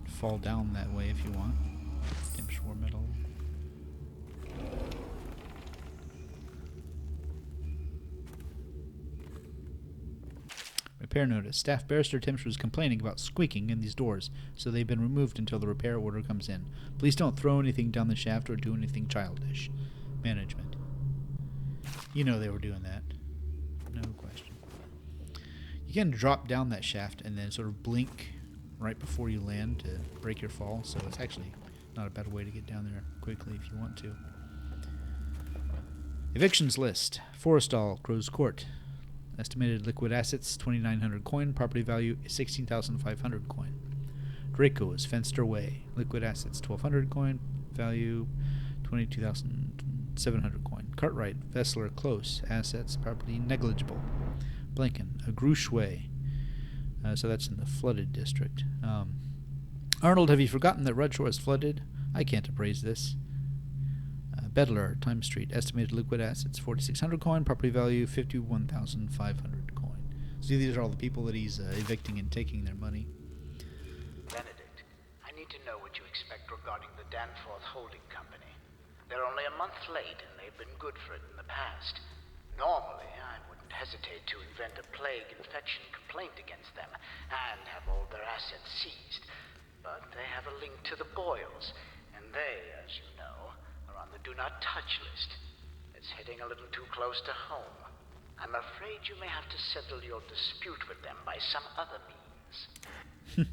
fall down that way if you want. Timsh war metal. Repair notice. Staff Barrister Timsh was complaining about squeaking in these doors, so they've been removed until the repair order comes in. Please don't throw anything down the shaft or do anything childish. Management. You know they were doing that. No question. You can drop down that shaft and then sort of blink right before you land to break your fall, so it's actually not a bad way to get down there quickly if you want to. Evictions list. Forrestal, Crow's Court. Estimated liquid assets, 2,900 coin. Property value, 16,500 coin. Draco's, Fenster Way. Liquid assets, 1,200 coin. Value, 22,700 coin. Cartwright, Vessler, Close. Assets, property, negligible. Blinken, Agrush Way. So that's in the flooded district. Arnold, have you forgotten that Redshore is flooded? I can't appraise this. Bedler, Time Street, estimated liquid assets, 4,600 coin, property value, 51,500 coin. So these are all the people that he's evicting and taking their money. Benedict, I need to know what you expect regarding the Danforth Holding Company. They're only a month late, and they've been good for it in the past. Normally, I wouldn't hesitate to invent a plague infection complaint against them, and have all their assets seized. But they have a link to the Boyles, and they, as you know, on the Do Not Touch list. It's hitting a little too close to home. I'm afraid you may have to settle your dispute with them by some other means.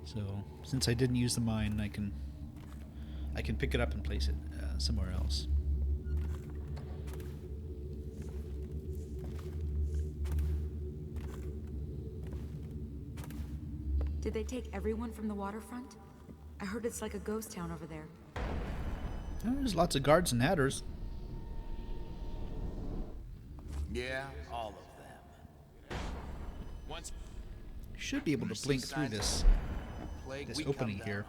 So, since I didn't use the mine, I can pick it up and place it somewhere else. Did they take everyone from the waterfront? I heard it's like a ghost town over there. There's lots of guards and hatters. Yeah, all of them. Once You should be able to blink through this opening here.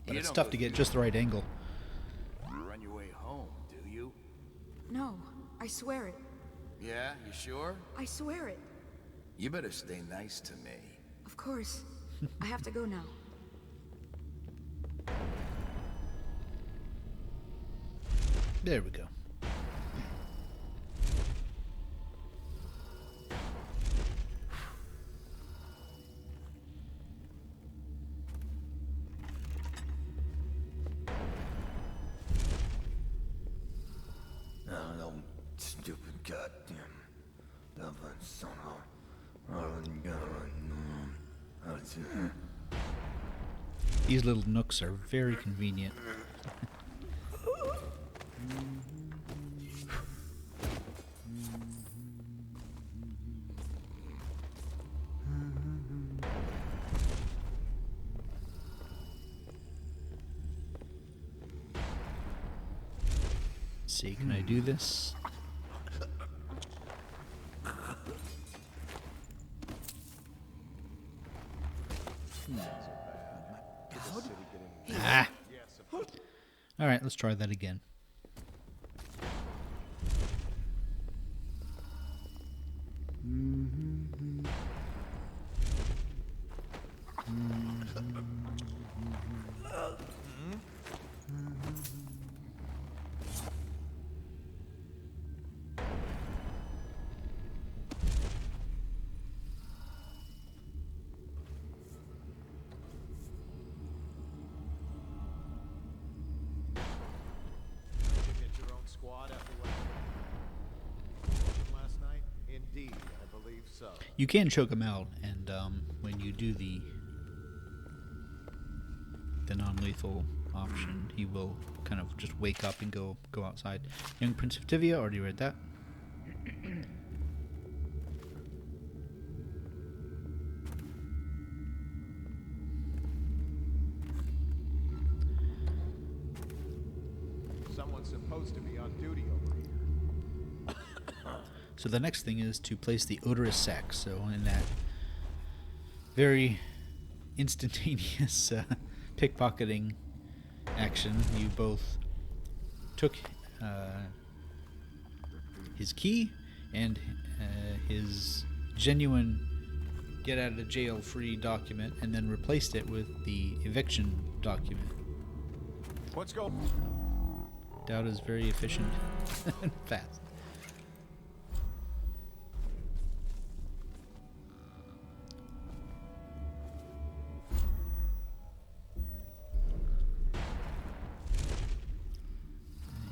But it's tough to get just the right angle. You run your way home, do you? No, I swear it. Yeah, you sure? I swear it. You better stay nice to me. Of course. I have to go now. There we go. No, stupid goddamn. These little nooks are very convenient. Let's see, can I do this? Ah. All right, let's try that again. You can choke him out, and when you do the non-lethal option, he will kind of just wake up and go outside. Young Prince of Tivia, already read that. Someone's supposed to be on duty over here. So the next thing is to place the odorous sack. So in that very instantaneous pickpocketing action, you both took his key and his genuine get out of jail free document and then replaced it with the eviction document. Let's go. Daud is very efficient and fast.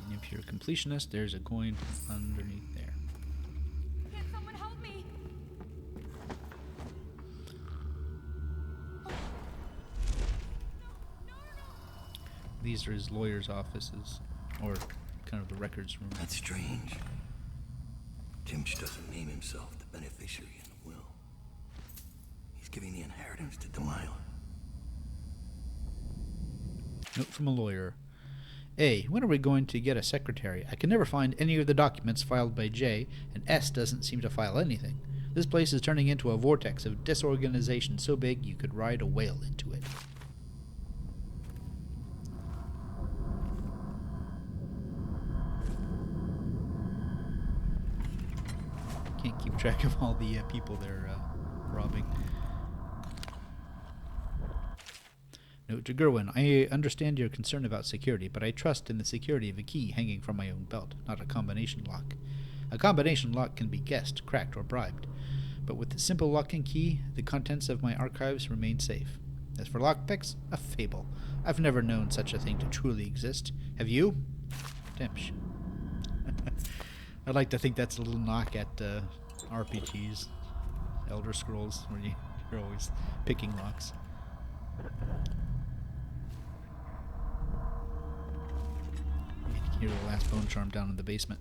And if you're a completionist, there's a coin underneath there. Can someone help me? These are his lawyer's offices, or kind of the records room. That's strange. Timsh doesn't name himself the beneficiary in the will. He's giving the inheritance to Delilah. Note from a lawyer. A. When are we going to get a secretary? I can never find any of the documents filed by J, and S doesn't seem to file anything. This place is turning into a vortex of disorganization so big you could ride a whale into it. Can't keep track of all the people they're robbing. Note to Gerwin, I understand your concern about security, but I trust in the security of a key hanging from my own belt, not a combination lock. A combination lock can be guessed, cracked, or bribed, but with the simple lock and key, the contents of my archives remain safe. As for lockpicks, a fable. I've never known such a thing to truly exist. Have you? Timsh. I'd like to think that's a little knock at RPGs, Elder Scrolls, where you're always picking locks. You can hear the last bone charm down in the basement.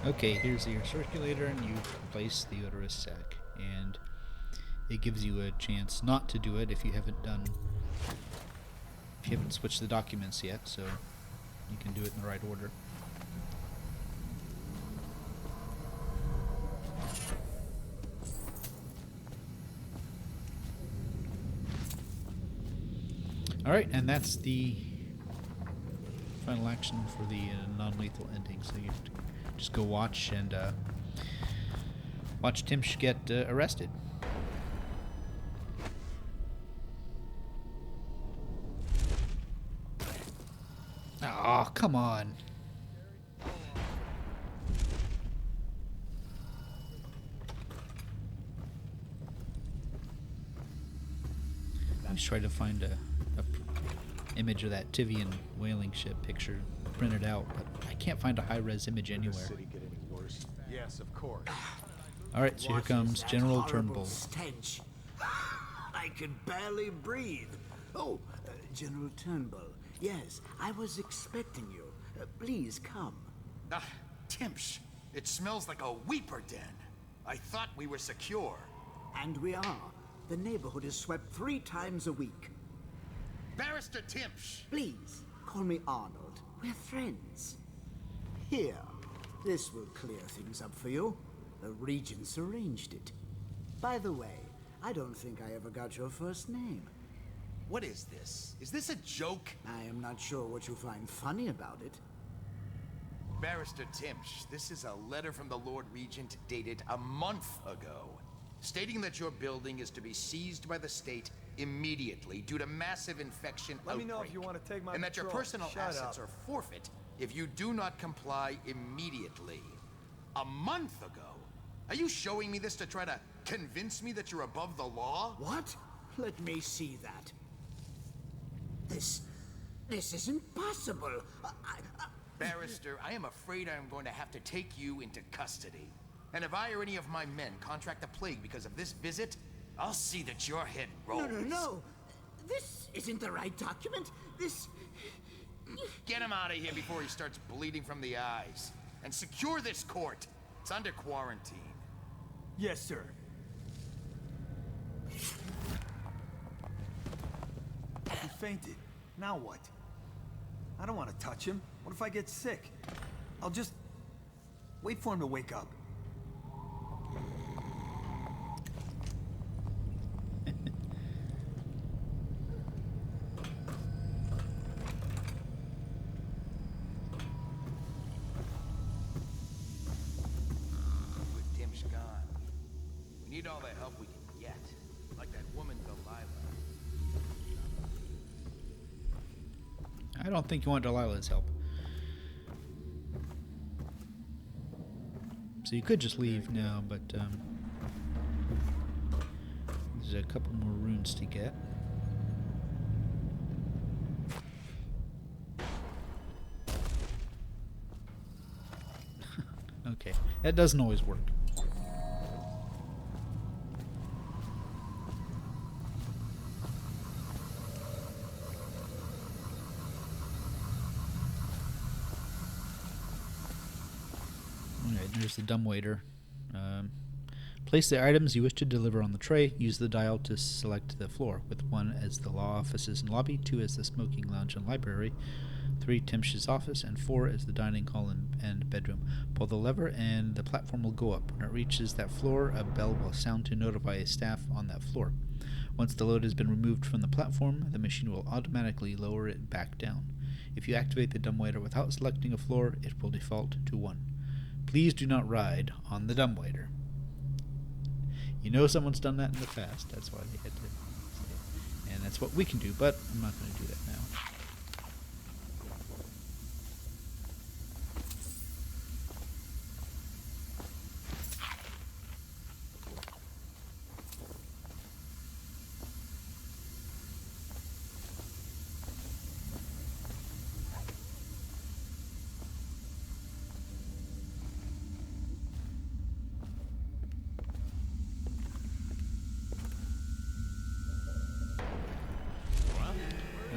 Okay, here's your circulator, and you place the odorous sack, and it gives you a chance not to do it if you haven't switched the documents yet, so you can do it in the right order. Alright, and that's the final action for the non-lethal ending, so you have to just go watch and watch Timsh get arrested. Oh, come on. Let me try to find a image of that Tivian whaling ship picture printed out, but I can't find a high-res image anywhere. City get any worse? Yes, of course. All right, so here comes General Turnbull. Stench. I can barely breathe. Oh, General Turnbull. Yes, I was expecting you. Please come. Timsh, it smells like a weeper den. I thought we were secure. And we are. The neighborhood is swept 3 times a week. Barrister Timsh! Please, call me Arnold. We're friends. Here, this will clear things up for you. The Regents arranged it. By the way, I don't think I ever got your first name. What is this? Is this a joke? I am not sure what you find funny about it. Barrister Timsh, this is a letter from the Lord Regent dated a month ago, stating that your building is to be seized by the state immediately due to massive infection Let me outbreak, know if you want to take my and that your patrol. personal Shut assets up. are forfeit if you do not comply immediately. A month ago? Are you showing me this to try to convince me that you're above the law? What? Let me see that. This isn't possible. Barrister, I am afraid I am going to have to take you into custody. And if I or any of my men contract the plague because of this visit, I'll see that your head rolls. No. This isn't the right document. This... Get him out of here before he starts bleeding from the eyes. And secure this court. It's under quarantine. Yes, sir. He fainted. Now what? I don't want to touch him. What if I get sick? I'll just... wait for him to wake up. With Timsh gone, we need all the help we can get. Like that woman Delilah. I don't think you want Delilah's help. So you could just leave now, but there's a couple more runes to get. Okay, that doesn't always work. Alright, there's the dumbwaiter. Place the items you wish to deliver on the tray. Use the dial to select the floor, with 1 as the law offices and lobby, 2 as the smoking lounge and library, 3 Timsh's office, and 4 as the dining hall and bedroom. Pull the lever and the platform will go up. When it reaches that floor, a bell will sound to notify staff on that floor. Once the load has been removed from the platform, the machine will automatically lower it back down. If you activate the dumbwaiter without selecting a floor, it will default to 1. Please do not ride on the dumbwaiter. You know someone's done that in the past. That's why they had to say it. And that's what we can do, but I'm not going to do that now.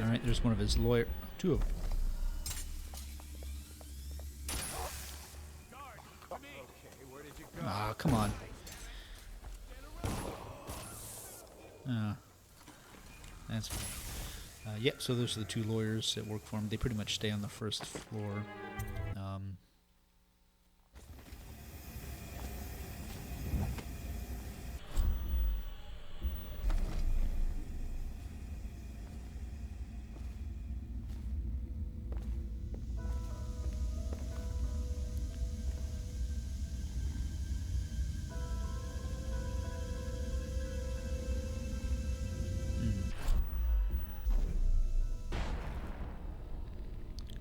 Alright, there's one of his lawyer... 2 of them. Ah, come on. That's fine. Yep, so those are the 2 lawyers that work for him. They pretty much stay on the first floor.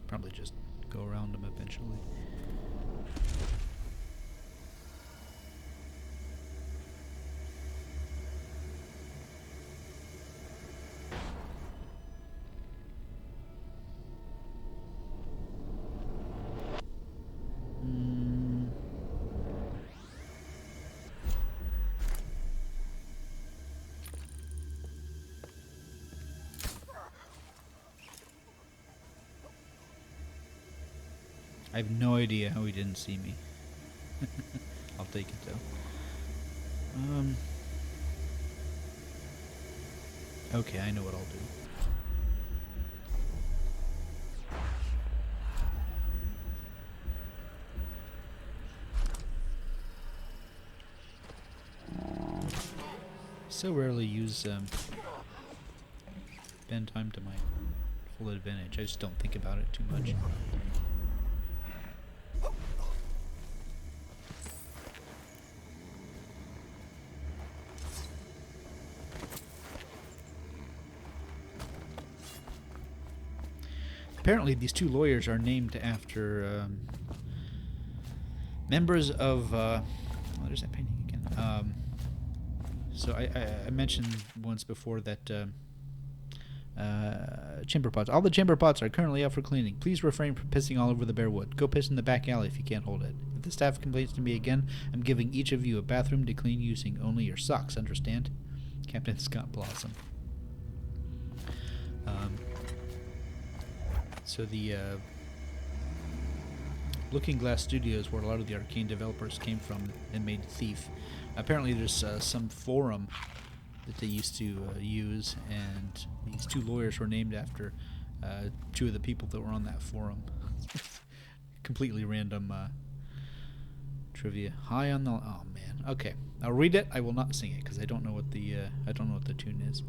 Probably just go around them eventually. I have no idea how he didn't see me. I'll take it though. Okay, I know what I'll do. So rarely use bend time to my full advantage. I just don't think about it too much. Apparently, these two lawyers are named after members of. Oh, there's that painting again. So I mentioned once before that chamber pots. All the chamber pots are currently out for cleaning. Please refrain from pissing all over the bare wood. Go piss in the back alley if you can't hold it. If the staff complains to me again, I'm giving each of you a bathroom to clean using only your socks. Understand? Captain Scott Blossom. So the Looking Glass Studios, where a lot of the Arcane developers came from and made Thief. Apparently there's some forum that they used to use, and these two lawyers were named after two of the people that were on that forum. Completely random trivia. High on the... Oh man. Okay, I'll read it. I will not sing it because I don't know what the tune is.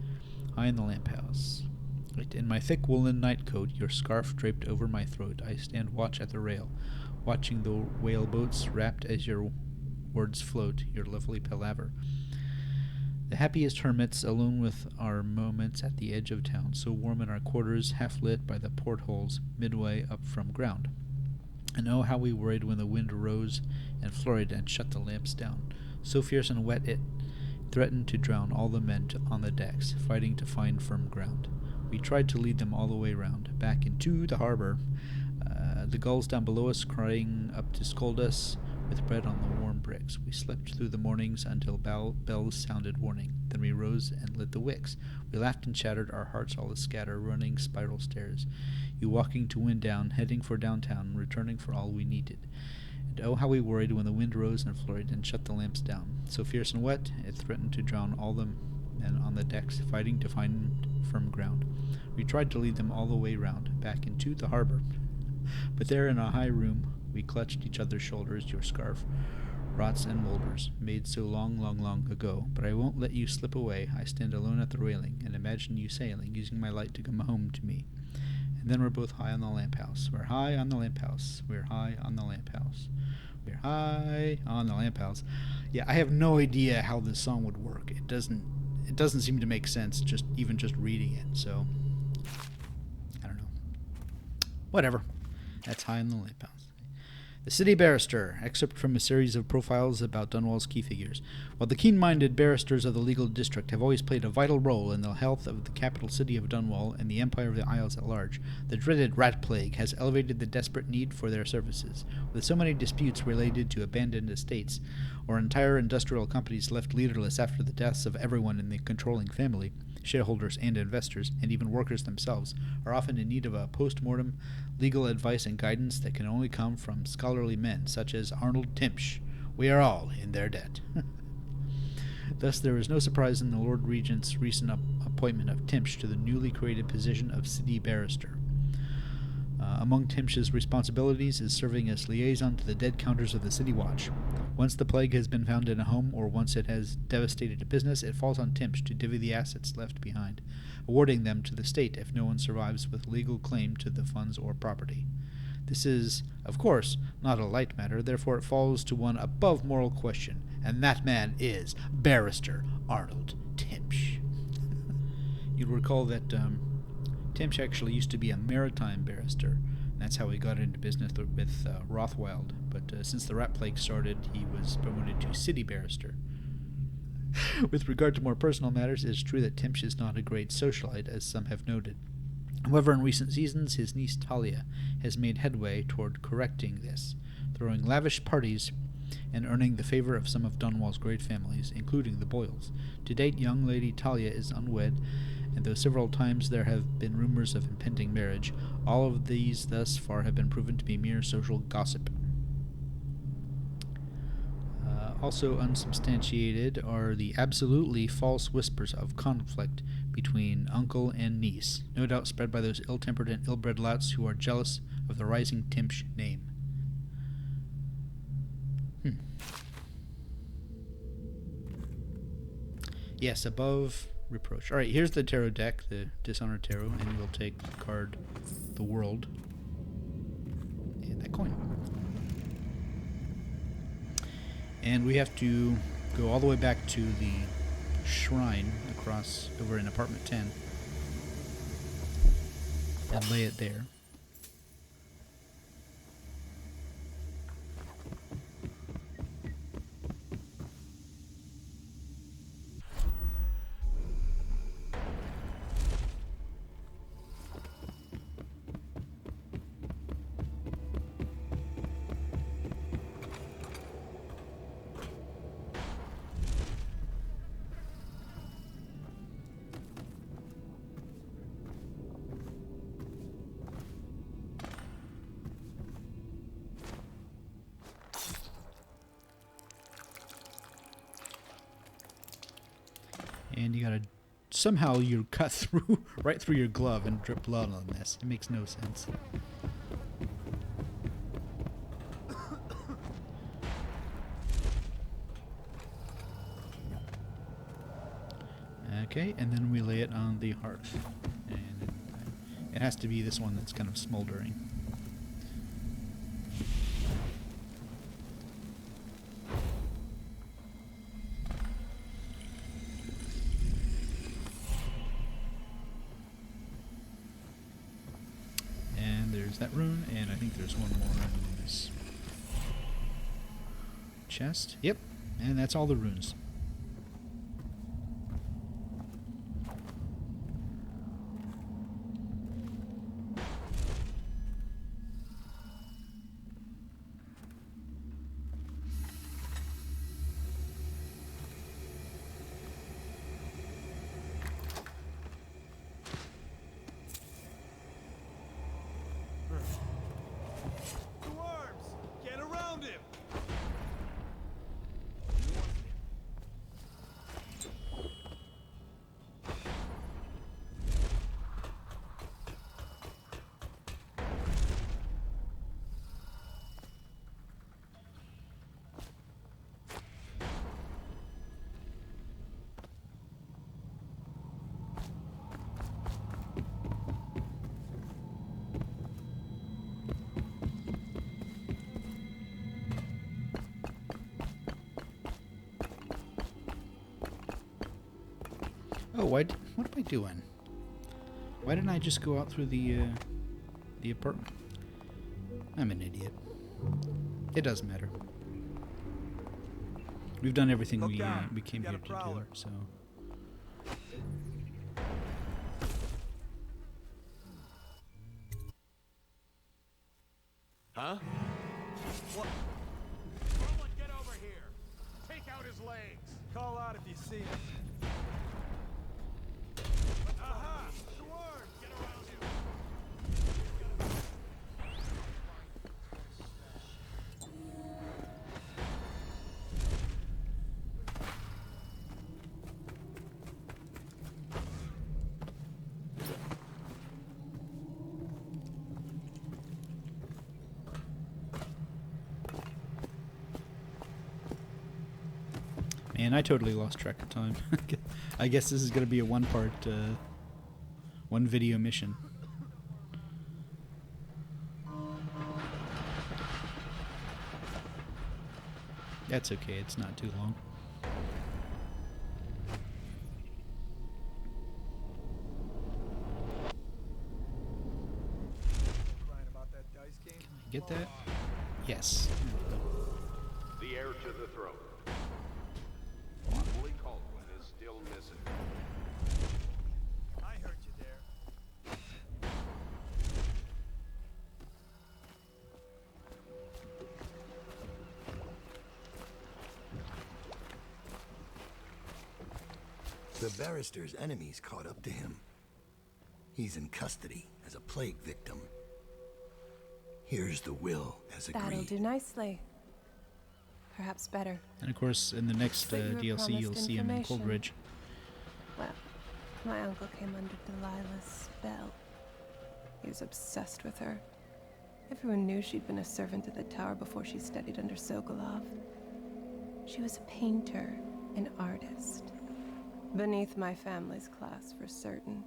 High in the lamp house. Right. In my thick woolen nightcoat, your scarf draped over my throat, I stand watch at the rail, watching the whale boats wrapped as your words float, your lovely palaver. The happiest hermits, alone with our moments at the edge of town, so warm in our quarters, half lit by the portholes midway up from ground. And oh, how we worried when the wind rose and flurried and shut the lamps down. So fierce and wet it threatened to drown all the men on the decks, fighting to find firm ground. We tried to lead them all the way round, back into the harbor. The gulls down below us crying up to scold us, with bread on the warm bricks. We slept through the mornings until bells sounded warning. Then we rose and lit the wicks. We laughed and chattered, our hearts all a-scatter, running spiral stairs. You walking to wind down, heading for downtown, returning for all we needed. And oh, how we worried when the wind rose and flurried and shut the lamps down. So fierce and wet, it threatened to drown all the men on the decks, fighting to find firm ground. We tried to lead them all the way round, back into the harbor. But there in a high room, we clutched each other's shoulders, your scarf, rots and moulders, made so long, long, long ago. But I won't let you slip away. I stand alone at the railing, and imagine you sailing, using my light to come home to me. And then we're both high on the lamp house. We're high on the lamp house. We're high on the lamp house. We're high on the lamp house. Yeah, I have no idea how this song would work. It doesn't seem to make sense, just reading it, so I don't know. Whatever. That's high on the lamp house. The City Barrister, excerpt from a series of profiles about Dunwall's key figures. While the keen-minded barristers of the legal district have always played a vital role in the health of the capital city of Dunwall and the Empire of the Isles at large, the dreaded rat plague has elevated the desperate need for their services. With so many disputes related to abandoned estates, or entire industrial companies left leaderless after the deaths of everyone in the controlling family, shareholders and investors, and even workers themselves, are often in need of a post-mortem legal advice and guidance that can only come from scholarly men such as Arnold Timsh. We are all in their debt. Thus, there is no surprise in the Lord Regent's recent appointment of Timsh to the newly created position of City Barrister. Among Timsh's responsibilities is serving as liaison to the dead counters of the City Watch. Once the plague has been found in a home, or once it has devastated a business, it falls on Timsh to divvy the assets left behind, awarding them to the state if no one survives with legal claim to the funds or property. This is, of course, not a light matter, therefore it falls to one above moral question, and that man is Barrister Arnold Timsh. You'll recall that Timsh actually used to be a maritime barrister, and that's how he got into business with Rothwild, but since the rat plague started, he was promoted to city barrister. With regard to more personal matters, it is true that Timsh is not a great socialite, as some have noted. However, in recent seasons, his niece Talia has made headway toward correcting this, throwing lavish parties and earning the favor of some of Dunwall's great families, including the Boyles. To date, young Lady Talia is unwed, and though several times there have been rumors of impending marriage, all of these thus far have been proven to be mere social gossip. Also unsubstantiated are the absolutely false whispers of conflict between uncle and niece, no doubt spread by those ill-tempered and ill-bred louts who are jealous of the rising Timsh name. Yes, above reproach. Alright, here's the tarot deck, the Dishonored Tarot, and we'll take the card, the World, and that coin. And we have to go all the way back to the shrine across over in apartment 10 and lay it there. And you gotta somehow you cut through right through your glove and drip blood on this. It makes no sense. Okay, and then we lay it on the hearth. And it has to be this one that's kind of smoldering. And there's that rune, and I think there's one more in this chest. Yep, and that's all the runes. Oh, what am I doing? Why didn't I just go out through the apartment? I'm an idiot. It doesn't matter. We've done everything we came here to do, so... Huh? What? Someone get over here! Take out his legs! Call out if you see him. Aha! Sword! Get around him! Man, I totally lost track of time. I guess this is going to be a one-part, one-video mission. That's okay, it's not too long. Crying about that dice game? Can I get that? Yes. The heir to the throne. Willie Caldwell is still missing. I heard you there. The barrister's enemies caught up to him. He's in custody as a plague victim. Here's the will as agreed. That'll do nicely. Perhaps better. And of course, in the next But you were DLC, you'll promised see him in information. Coldridge. Well, my uncle came under Delilah's spell. He was obsessed with her. Everyone knew she'd been a servant at the tower before she studied under Sokolov. She was a painter, an artist. Beneath my family's class, for certain.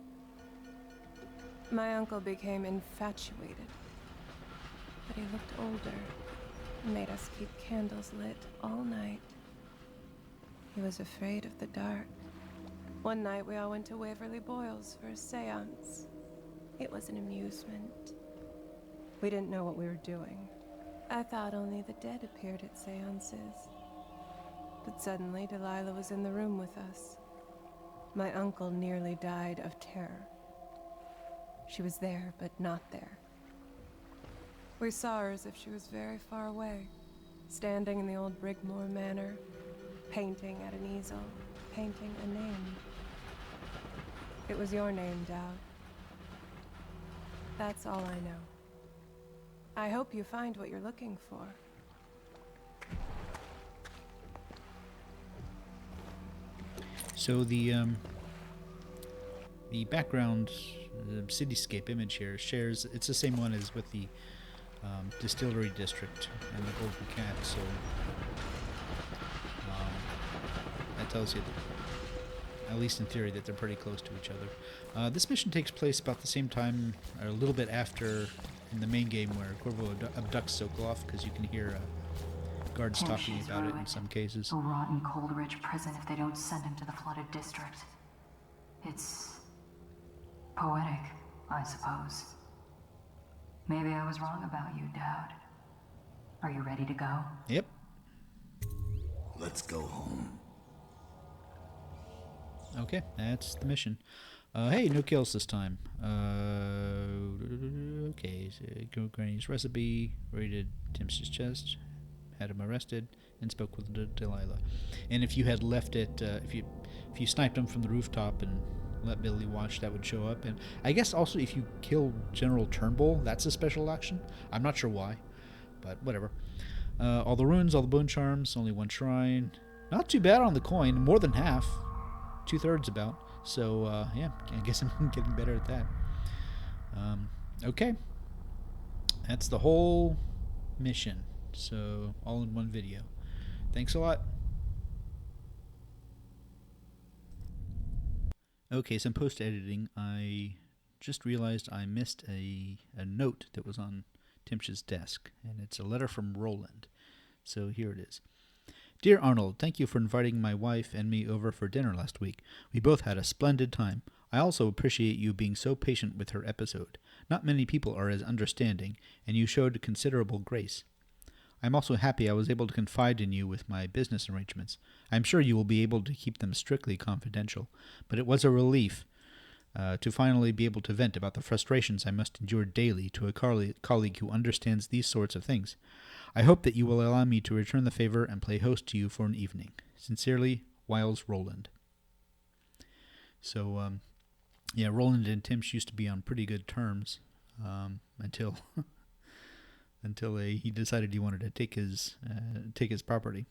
My uncle became infatuated. But he looked older. Made us keep candles lit all night. He was afraid of the dark. One night we all went to Waverly Boyle's for a seance. It was an amusement. We didn't know what we were doing. I thought only the dead appeared at seances. But suddenly Delilah was in the room with us. My uncle nearly died of terror. She was there, but not there. We saw her as if she was very far away, standing in the old Brigmore Manor, painting at an easel, painting a name. It was your name, Daud. That's all I know. I hope you find what you're looking for. So the background cityscape image here shares, it's the same one as with the distillery district and the Golden Cat, so that tells you that, at least in theory, that they're pretty close to each other. This mission takes place about the same time, or a little bit after, in the main game where Corvo abducts Sokolov, because you can hear guards talking about it in some cases. A rotten Coldridge prison if they don't send him to the flooded district. It's poetic, I suppose. Maybe I was wrong about you, Daud. Are you ready to go? Yep. Let's go home. Okay, that's the mission. Hey, no kills this time. Okay, so Granny's recipe, raided Timsh's chest, had him arrested, and spoke with Delilah. And if you had left it, if you sniped him from the rooftop and let Billy watch, that would show up. And I guess also if you kill General Turnbull, that's a special action. I'm not sure why, but whatever. All the ruins, all the bone charms, only one shrine. Not too bad on the coin, more than half. 2/3 about. So, yeah, I guess I'm getting better at that. Okay. That's the whole mission. So, all in one video. Thanks a lot. Okay, so in post-editing, I just realized I missed a note that was on Timsh's desk, and it's a letter from Roland. So here it is. Dear Arnold, thank you for inviting my wife and me over for dinner last week. We both had a splendid time. I also appreciate you being so patient with her episode. Not many people are as understanding, and you showed considerable grace. I'm also happy I was able to confide in you with my business arrangements. I'm sure you will be able to keep them strictly confidential, but it was a relief to finally be able to vent about the frustrations I must endure daily to a colleague who understands these sorts of things. I hope that you will allow me to return the favor and play host to you for an evening. Sincerely, Wiles Roland. So, yeah, Roland and Timsh used to be on pretty good terms until he decided he wanted to take his property.